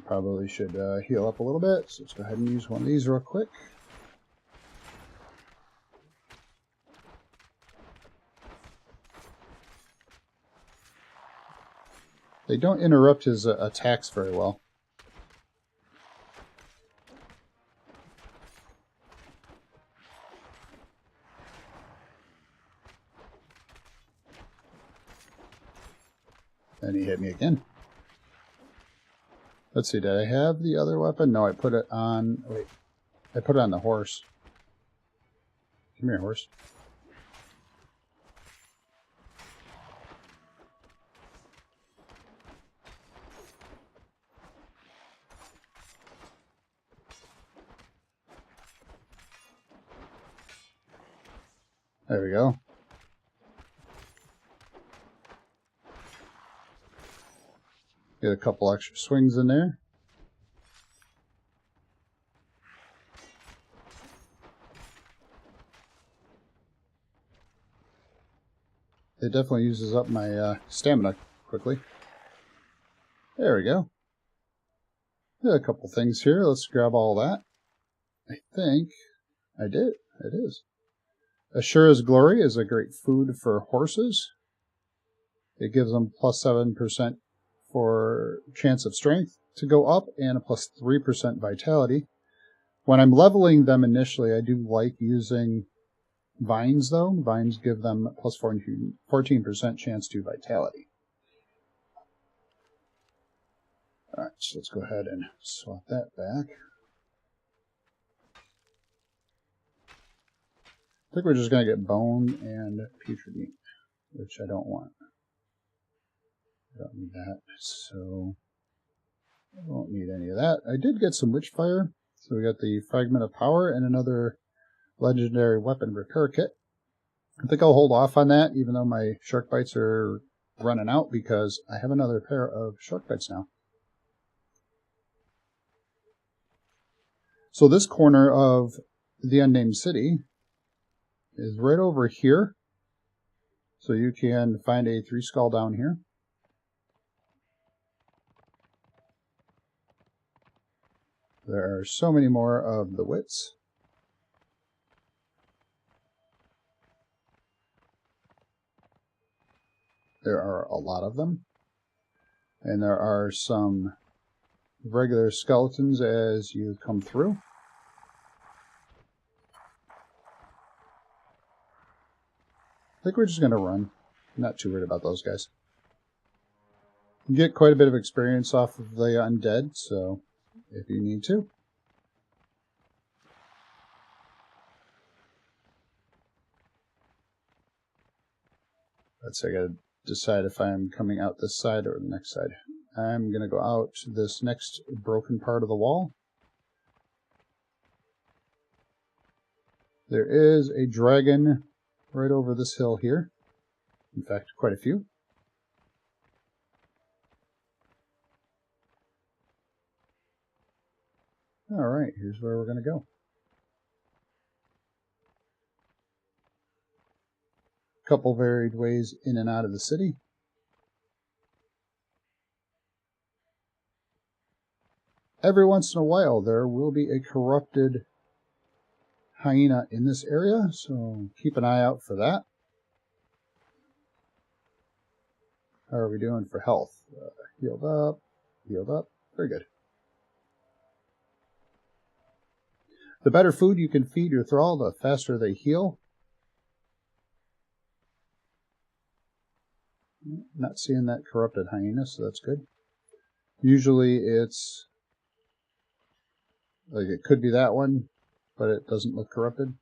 Probably should heal up a little bit, so let's go ahead and use one of these real quick. They don't interrupt his attacks very well. And he hit me again. Let's see, did I have the other weapon? No, I put it on... Wait. I put it on the horse. Come here, horse. There we go. Get a couple extra swings in there. It definitely uses up my stamina quickly. There we go. Got a couple things here. Let's grab all that. I think I did. It is. Ashura's Glory is a great food for horses. It gives them plus 7% for chance of strength to go up and a plus 3% vitality. When I'm leveling them initially, I do like using vines, though. Vines give them plus 14% chance to vitality. Alright, so let's go ahead and swap that back. I think we're just going to get bone and putrid meat, which I don't want. I don't need that, so I won't need any of that. I did get some Witchfire, so we got the Fragment of Power and another Legendary Weapon Repair Kit. I think I'll hold off on that, even though my Shark Bites are running out, because I have another pair of Shark Bites now. So this corner of the unnamed city is right over here. So you can find a 3 skull down here. There are so many more of the wits. There are a lot of them. And there are some regular skeletons as you come through. I think we're just going to run. I'm not too worried about those guys. You get quite a bit of experience off of the undead, so if you need to. Let's see, I gotta decide if I'm coming out this side or the next side. I'm gonna go out to this next broken part of the wall. There is a dragon right over this hill here. In fact, quite a few. Alright, here's where we're going to go. Couple varied ways in and out of the city. Every once in a while there will be a corrupted hyena in this area, so keep an eye out for that. How are we doing for health? Healed up, healed up. Very good. The better food you can feed your thrall, the faster they heal. Not seeing that corrupted hyena, so that's good. Usually it's like it could be that one, but it doesn't look corrupted.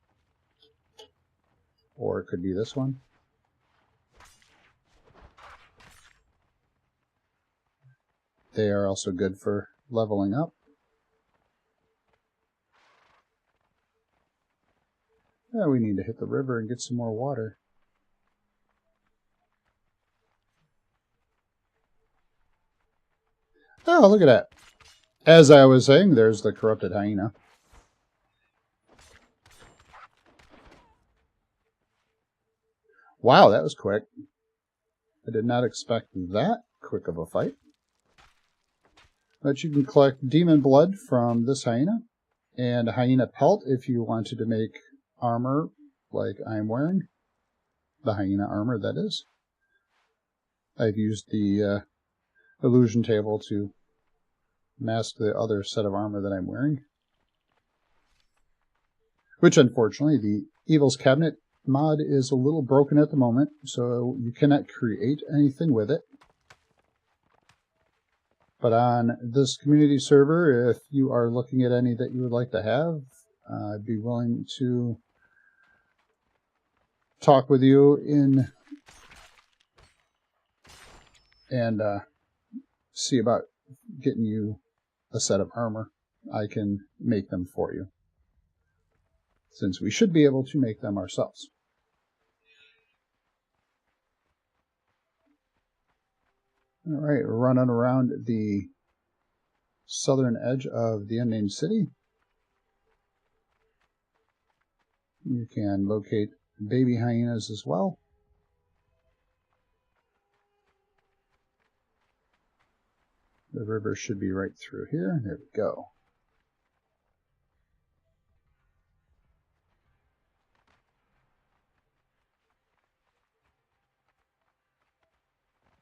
Or it could be this one. They are also good for leveling up. Yeah, we need to hit the river and get some more water. Oh, look at that. As I was saying, there's the corrupted hyena. Wow, that was quick. I did not expect that quick of a fight. But you can collect demon blood from this hyena, and a hyena pelt if you wanted to make armor like I'm wearing. The hyena armor, that is. I've used the illusion table to mask the other set of armor that I'm wearing. Which, unfortunately, the Evil's Cabinet mod is a little broken at the moment, so you cannot create anything with it. But on this community server, if you are looking at any that you would like to have, I'd be willing to talk with you and see about getting you a set of armor. I can make them for you, since we should be able to make them ourselves. Alright, we're running around the southern edge of the unnamed city. You can locate baby hyenas as well. The river should be right through here. There we go.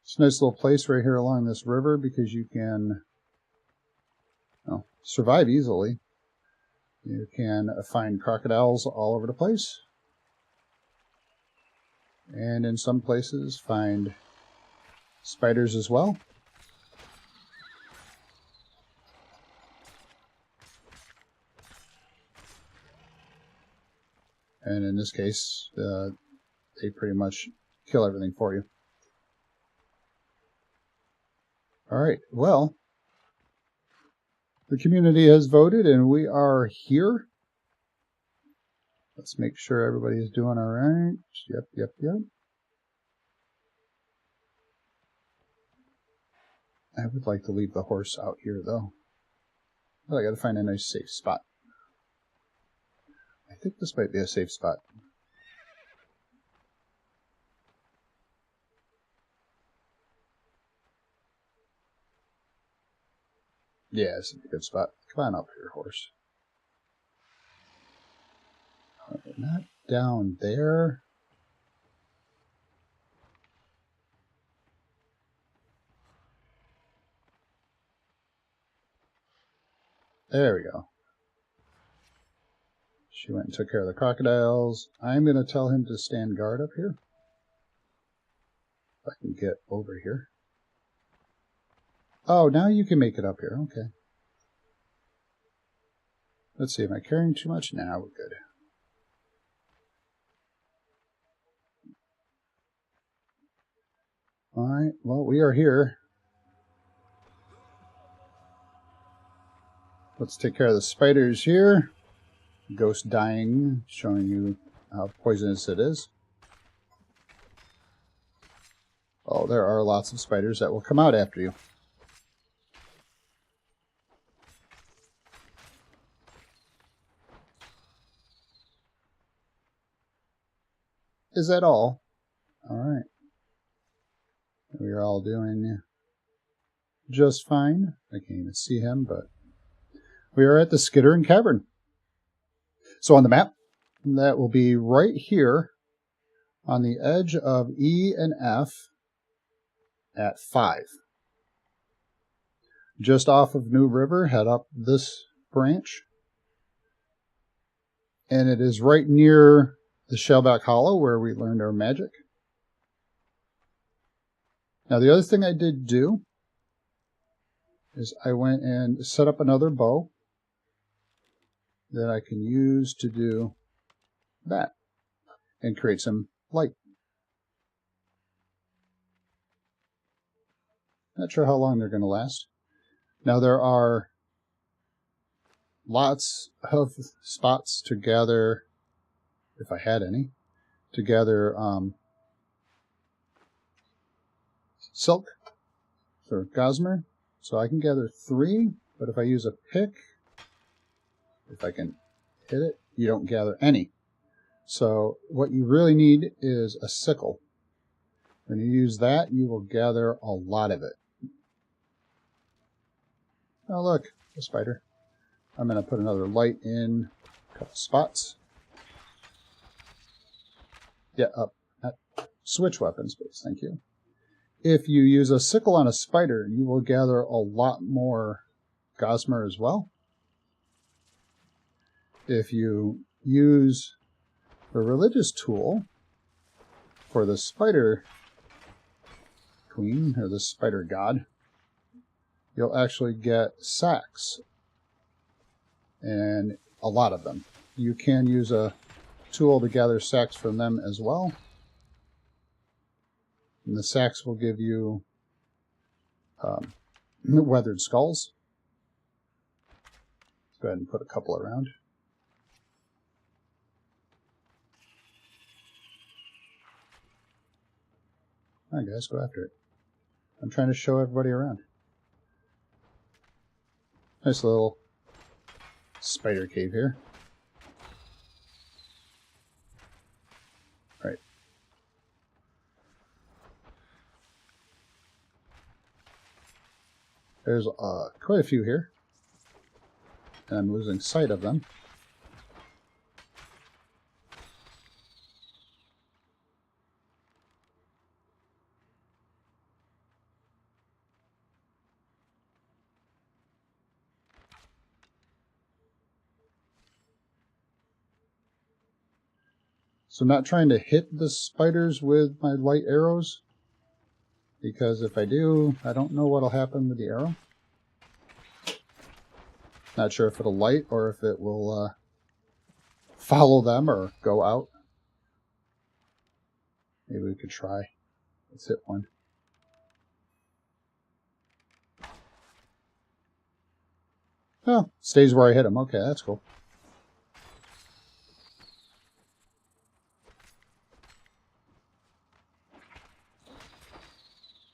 It's a nice little place right here along this river because you can survive easily. You can find crocodiles all over the place. And in some places find spiders as well. And in this case, they pretty much kill everything for you. Alright, well, the community has voted and we are here. Let's make sure everybody is doing alright. Yep. I would like to leave the horse out here though. But I gotta find a nice safe spot. think this might be a safe spot. Yeah, it's a good spot. Come on up here, horse. Not down there. There we go. She went and took care of the crocodiles. I'm going to tell him to stand guard up here. If I can get over here. Oh, now you can make it up here. Okay. Let's see, am I carrying too much? Nah, we're good. Alright, well, we are here. Let's take care of the spiders here. Ghost dying, showing you how poisonous it is. Oh, there are lots of spiders that will come out after you. Is that all? Alright. We are all doing just fine. I can't even see him, but we are at the Skittering Cavern. So on the map, that will be right here on the edge of E and F at 5. Just off of New River, head up this branch. And it is right near the Shellback Hollow where we learned our magic. Now the other thing I did do is I went and set up another bow that I can use to do that and create some light. Not sure how long they're going to last. Now there are lots of spots to gather, if I had any, to gather silk for gossamer. So I can gather 3, but if I use a pick, if I can hit it, you don't gather any. So what you really need is a sickle. When you use that, you will gather a lot of it. Oh look, a spider. I'm going to put another light in a couple spots. Yeah, up. Switch weapons, please. Thank you. If you use a sickle on a spider, you will gather a lot more gossamer as well. If you use the religious tool for the spider queen, or the spider god, you'll actually get sacks, and a lot of them. You can use a tool to gather sacks from them as well. And the sacks will give you weathered skulls. Let's go ahead and put a couple around. Come on, guys, go after it. I'm trying to show everybody around. Nice little spider cave here. Right. There's quite a few here, and I'm losing sight of them. So I'm not trying to hit the spiders with my light arrows, because if I do, I don't know what'll happen with the arrow. Not sure if it'll light or if it will follow them or go out. Maybe we could try. Let's hit one. Oh, stays where I hit him. Okay, that's cool.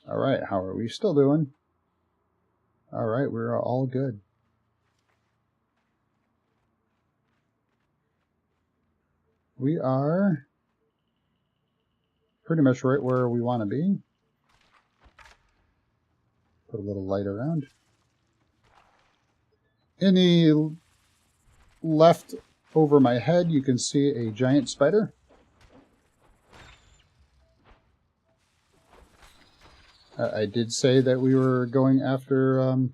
Alright, how are we still doing? Alright, we're all good. we are pretty much right where we want to be. Put a little light around. In the left over my head, you can see a giant spider. I did say that we were going after a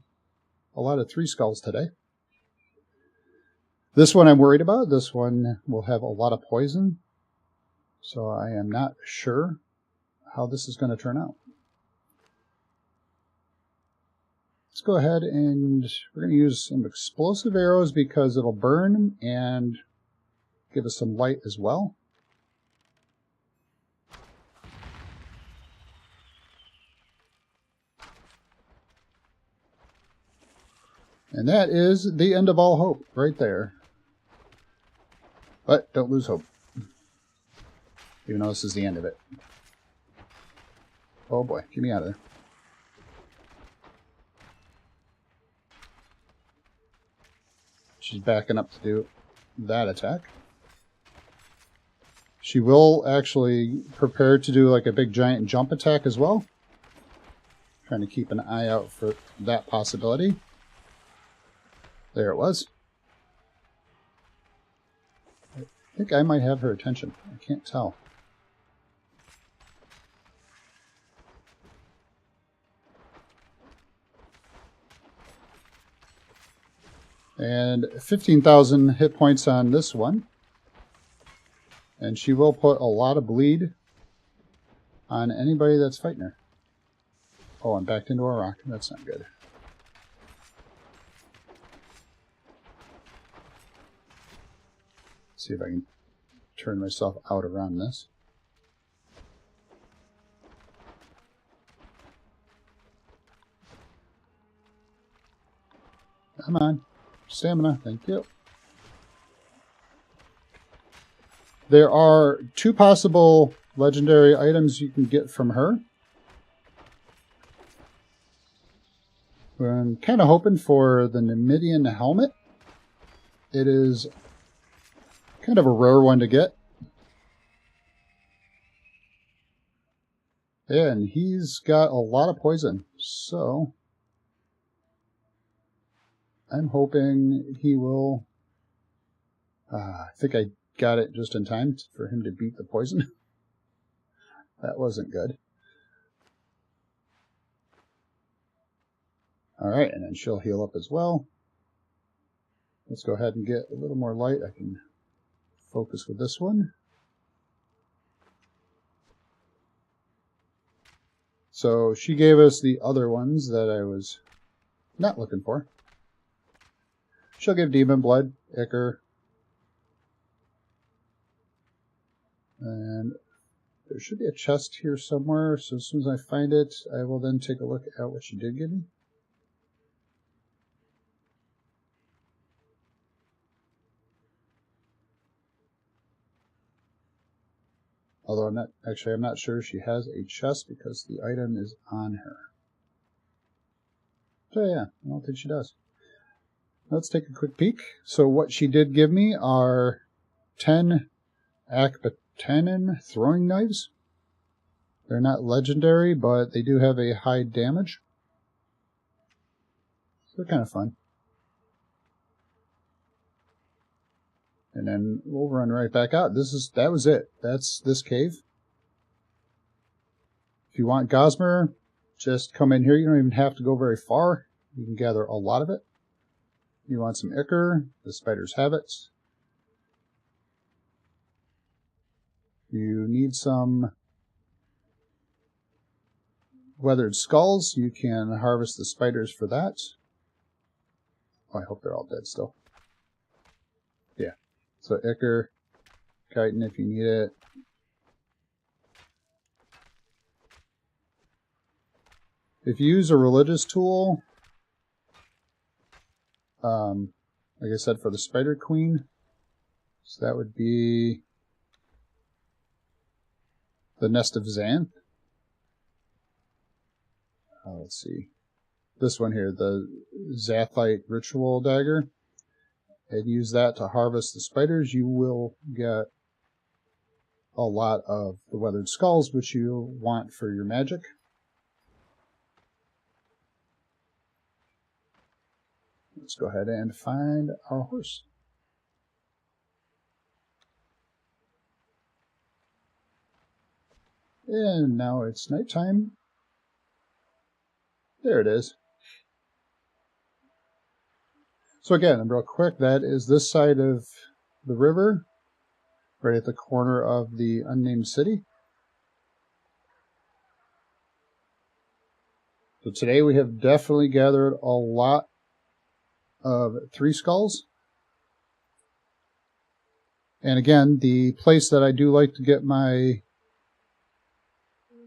lot of 3 skulls today. This one I'm worried about. This one will have a lot of poison, so I am not sure how this is going to turn out. Let's go ahead and we're going to use some explosive arrows because it'll burn and give us some light as well. And that is the end of all hope right there. But don't lose hope, even though this is the end of it. Oh boy, get me out of there. She's backing up to do that attack. She will actually prepare to do like a big giant jump attack as well. Trying to keep an eye out for that possibility. There it was. I think I might have her attention. I can't tell. And 15,000 hit points on this one. And she will put a lot of bleed on anybody that's fighting her. Oh, I'm backed into a rock. That's not good. See if I can turn myself out around this. Come on. Stamina, thank you. There are 2 possible legendary items you can get from her. I'm kind of hoping for the Numidian helmet. It is kind of a rare one to get. And he's got a lot of poison, so I'm hoping he will... I think I got it just in time for him to beat the poison. That wasn't good. Alright, and then she'll heal up as well. Let's go ahead and get a little more light. I can focus with this one. So she gave us the other ones that I was not looking for. She'll give Demon Blood, Ichor, and there should be a chest here somewhere, so as soon as I find it, I will then take a look at what she did give me. Although I'm not sure she has a chest because the item is on her. So yeah, I don't think she does. Let's take a quick peek. So what she did give me are 10 Akbatanin throwing knives. They're not legendary, but they do have a high damage. So they're kind of fun. And then we'll run right back out. That was it. That's this cave. If you want Gossamer, just come in here. You don't even have to go very far. You can gather a lot of it. You want some Ichor, the spiders have it. You need some weathered skulls. You can harvest the spiders for that. Oh, I hope they're all dead still. Yeah. So Ichor, chitin if you need it. If you use a religious tool, like I said, for the Spider Queen, so that would be the Nest of Xanth. Let's see. This one here, the Zathite Ritual Dagger. And use that to harvest the spiders. You will get a lot of the weathered skulls, which you want for your magic. Let's go ahead and find our horse. And now it's nighttime. There it is. So again, real quick, that is this side of the river, right at the corner of the unnamed city. So today we have definitely gathered a lot of 3 skulls. And again, the place that I do like to get my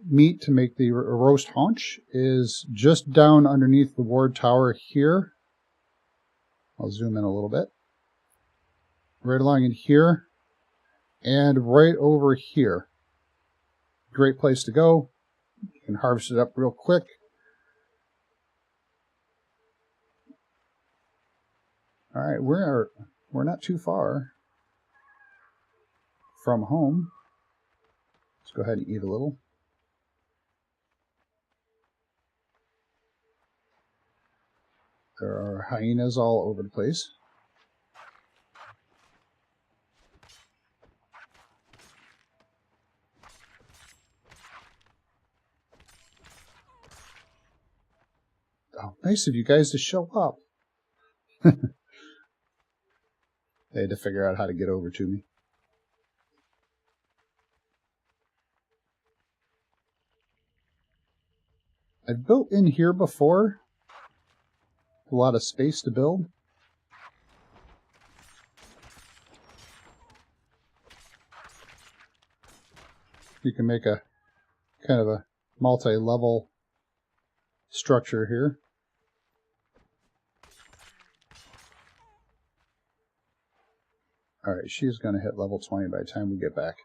meat to make the roast haunch is just down underneath the ward tower here. I'll zoom in a little bit. Right along in here and right over here. Great place to go. You can harvest it up real quick. All right, we're not too far from home. Let's go ahead and eat a little. There are hyenas all over the place. Oh, nice of you guys to show up. They had to figure out how to get over to me. I've built in here before. A lot of space to build. You can make a kind of a multi-level structure here. Alright, she's going to hit level 20 by the time we get back.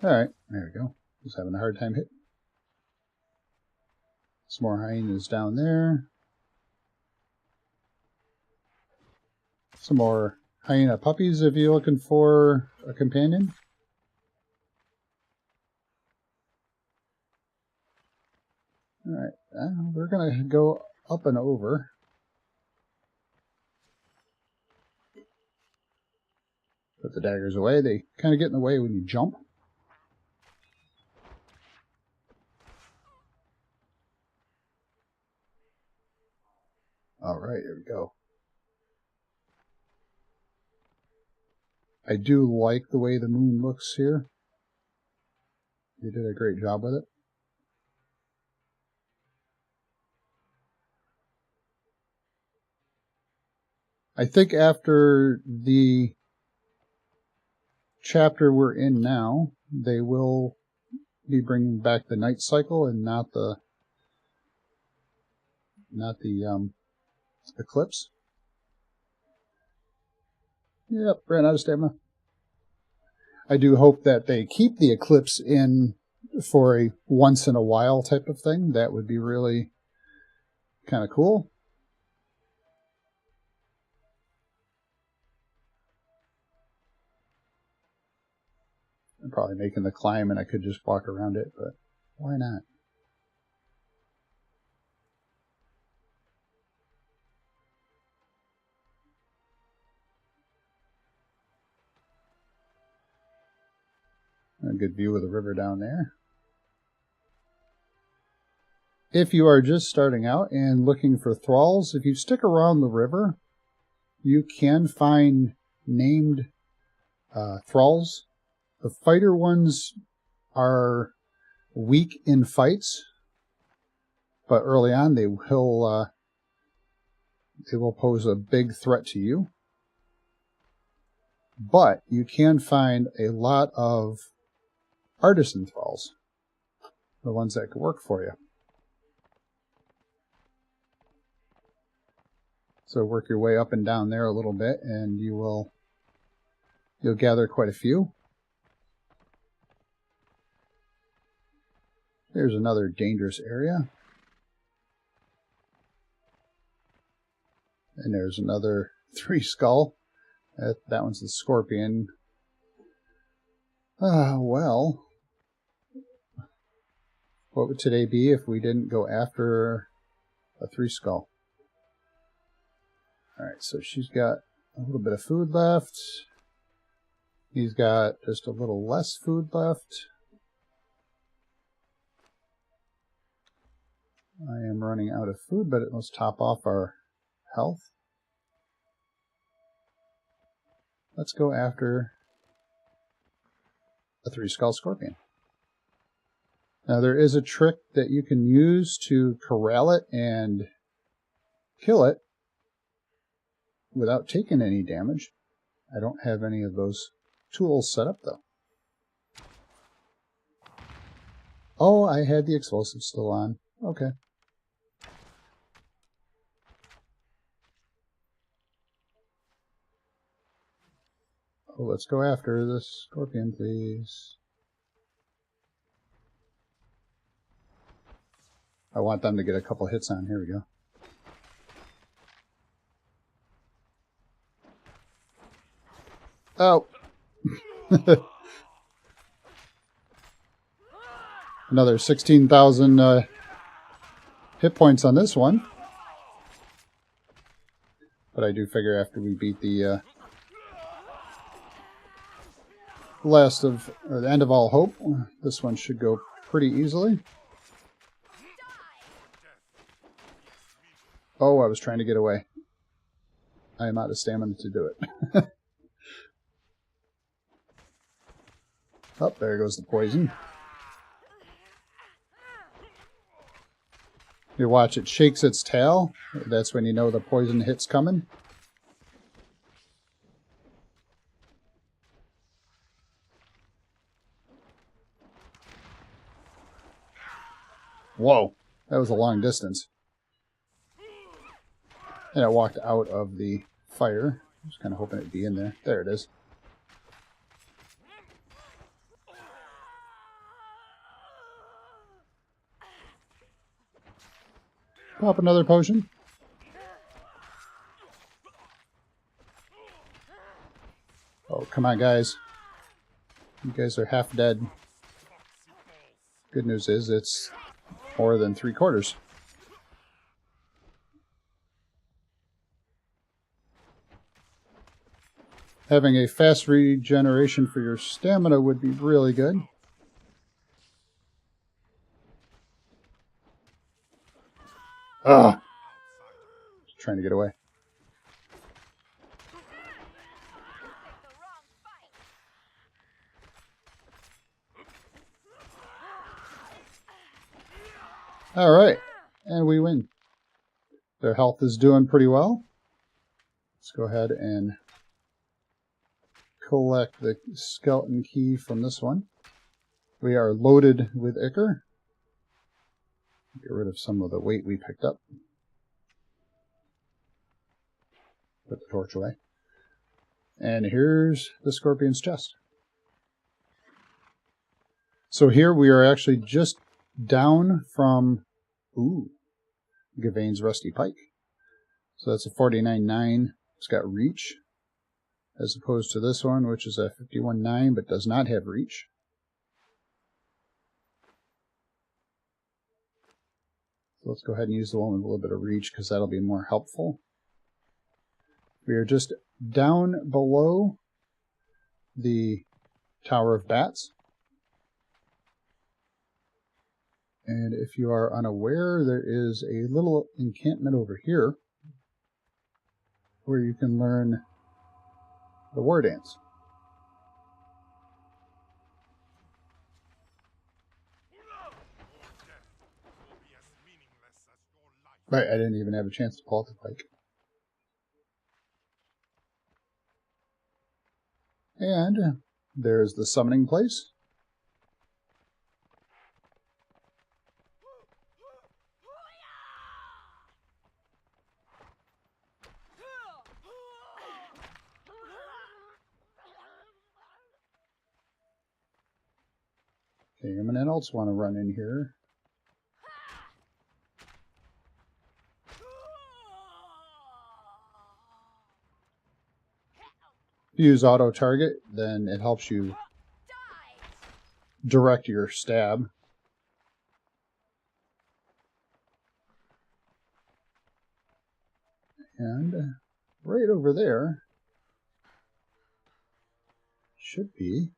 Alright, there we go. Just having a hard time hitting. Some more hyenas down there. Some more hyena puppies if you're looking for a companion. Alright, we're going to go up and over. Put the daggers away. They kind of get in the way when you jump. Alright, there we go. I do like the way the moon looks here. They did a great job with it. I think after the chapter we're in now, they will be bringing back the night cycle and not the eclipse. Yep, ran out of stamina. I do hope that they keep the eclipse in for a once in a while type of thing. That would be really kind of cool. I'm probably making the climb and I could just walk around it, but why not? A good view of the river down there. If you are just starting out and looking for thralls, if you stick around the river, you can find named thralls. The fighter ones are weak in fights, but early on they will pose a big threat to you. But you can find a lot of artisan thralls, the ones that could work for you. So work your way up and down there a little bit, and you'll gather quite a few. There's another dangerous area. And there's another 3 skull. That one's the scorpion. Well, what would today be if we didn't go after a 3 skull? Alright, so she's got a little bit of food left. He's got just a little less food left. I am running out of food, but let's top off our health. Let's go after a 3 skull scorpion. Now there is a trick that you can use to corral it and kill it without taking any damage. I don't have any of those tools set up though. Oh, I had the explosive still on. Okay. Oh, let's go after the scorpion, please. I want them to get a couple hits on. Here we go. Oh! Another 16,000 hit points on this one. But I do figure after we beat the the end of all hope, this one should go pretty easily. Oh, I was trying to get away. I am out of stamina to do it. Oh, there goes the poison. You watch, it shakes its tail. That's when you know the poison hit's coming. Whoa, that was a long distance. And it walked out of the fire. I was kind of hoping it'd be in there. There it is. Pop another potion. Oh, come on, guys. You guys are half dead. Good news is it's more than 3/4. Having a fast regeneration for your stamina would be really good. Ugh! Just trying to get away. Alright, and we win. Their health is doing pretty well. Let's go ahead and collect the skeleton key from this one. We are loaded with ichor. Get rid of some of the weight we picked up. Put the torch away. And here's the scorpion's chest. So here we are actually just down from Gavain's Rusty Pike. So that's a 49.9. It's got reach, as opposed to this one, which is a 51.9 but does not have reach. So let's go ahead and use the one with a little bit of reach because that'll be more helpful. We are just down below the Tower of Bats. And if you are unaware, there is a little encampment over here where you can learn the war dance. Right, I didn't even have a chance to pull out the pike. And there's the summoning place. Okay, anyone else want to run in here? use auto target, then it helps you direct your stab. And right over there should be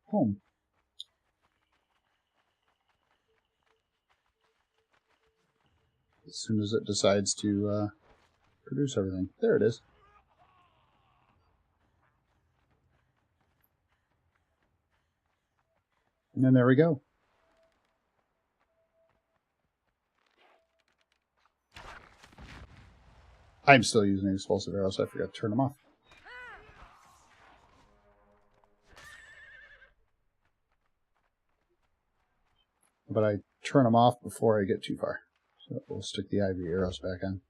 home. As soon as it decides to produce everything. There it is. And then there we go. I'm still using explosive arrows, so I forgot to turn them off. But I turn them off before I get too far. So we'll stick the IV arrows back on.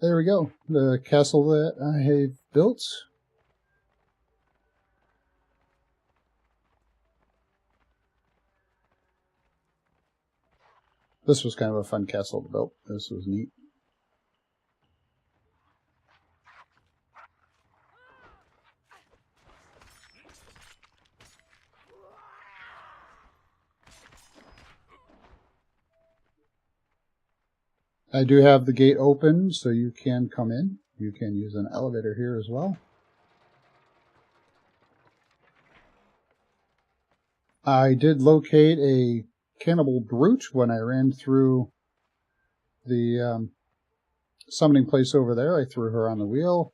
There we go. The castle that I have built. This was kind of a fun castle to build. This was neat. I do have the gate open, so you can come in. You can use an elevator here as well. I did locate a cannibal brute when I ran through the summoning place over there. I threw her on the wheel.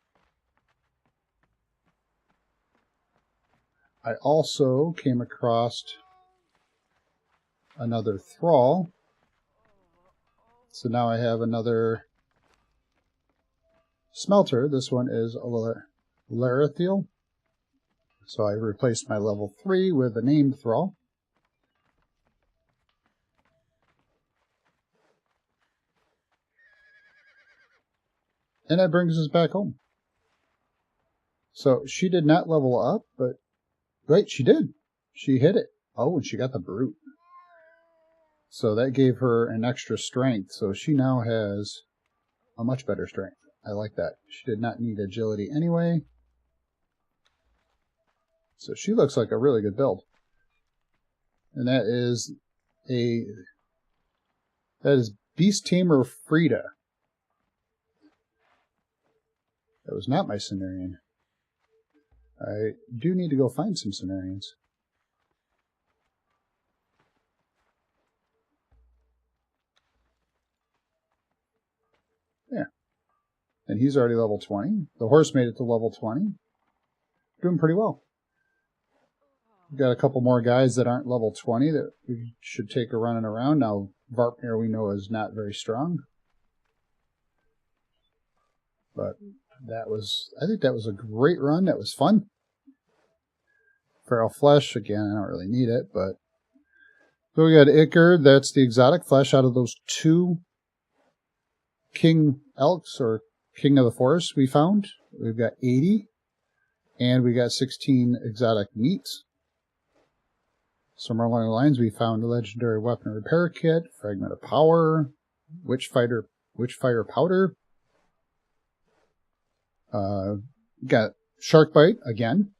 I also came across another thrall. So now I have another smelter. This one is a Larethiel. So I replaced my level 3 with a named thrall. And that brings us back home. So she did not level up, but wait, she did. She hit it. Oh, and she got the brute. So that gave her an extra strength. So she now has a much better strength. I like that. She did not need agility anyway. So she looks like a really good build. And that is Beast Tamer Frida. That was not my Cenarian. I do need to go find some Cenarians. Yeah. And he's already level 20. The horse made it to level 20. Doing pretty well. We've got a couple more guys that aren't level 20 that we should take a running around. Now, Varpnir we know is not very strong. But I think that was a great run. That was fun. Feral Flesh, again, I don't really need it, but. So we got Ichor, that's the exotic flesh out of those 2 King Elks, or King of the Forest we found. We've got 80, and we got 16 exotic meats. Somewhere along the lines, we found a legendary weapon repair kit, fragment of power, witchfire powder. Got Sharkbite again.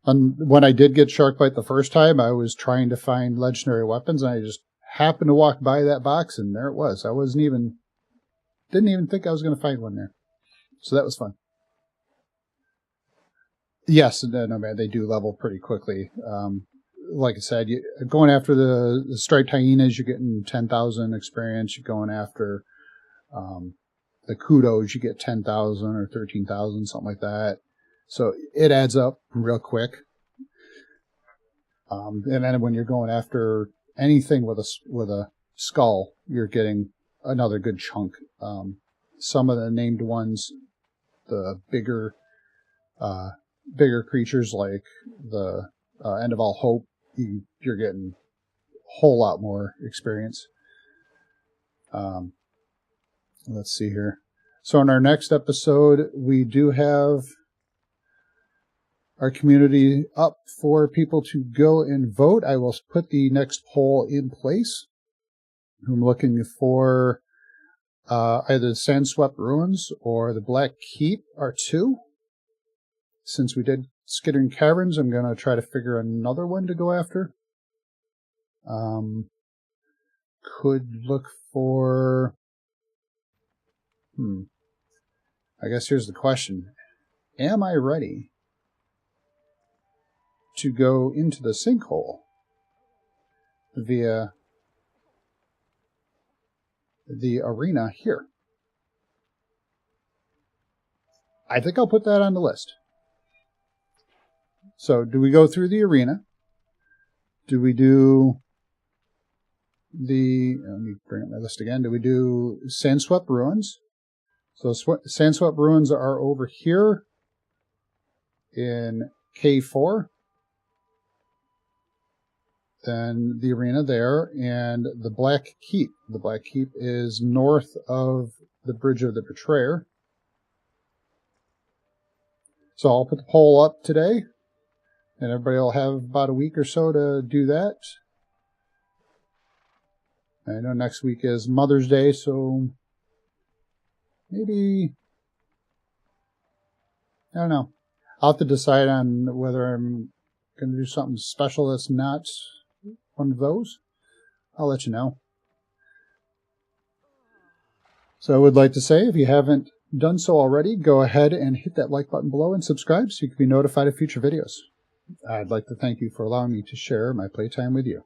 When I did get Sharkbite the first time, I was trying to find legendary weapons, and I just happened to walk by that box, and there it was. I didn't even think I was going to find one there. So that was fun. Yes, no, man, they do level pretty quickly. Like I said, going after the striped hyenas, you're getting 10,000 experience. You're going after the kudos, you get 10,000 or 13,000, something like that. So it adds up real quick. And then when you're going after anything with a skull, you're getting another good chunk. Some of the named ones, the bigger creatures like the End of All Hope, you're getting a whole lot more experience. Let's see here. So in our next episode, we do have our community up for people to go and vote. I will put the next poll in place. I'm looking for Either the Sandswept Ruins or the Black Keep are two. Since we did Skittering Caverns, I'm going to try to figure another one to go after. Could look for... I guess here's the question. Am I ready to go into the sinkhole via the arena here? I think I'll put that on the list. So, do we go through the arena? Do we do the... Let me bring up my list again. Do we do Sandswept Ruins? So, Sandswept Ruins are over here in K4. Then the arena there, and the Black Keep. The Black Keep is north of the Bridge of the Betrayer. So I'll put the poll up today, and everybody will have about a week or so to do that. I know next week is Mother's Day, so maybe, I don't know. I'll have to decide on whether I'm going to do something special that's not one of those. I'll let you know. So I would like to say, if you haven't done so already, go ahead and hit that like button below and subscribe so you can be notified of future videos. I'd like to thank you for allowing me to share my playtime with you.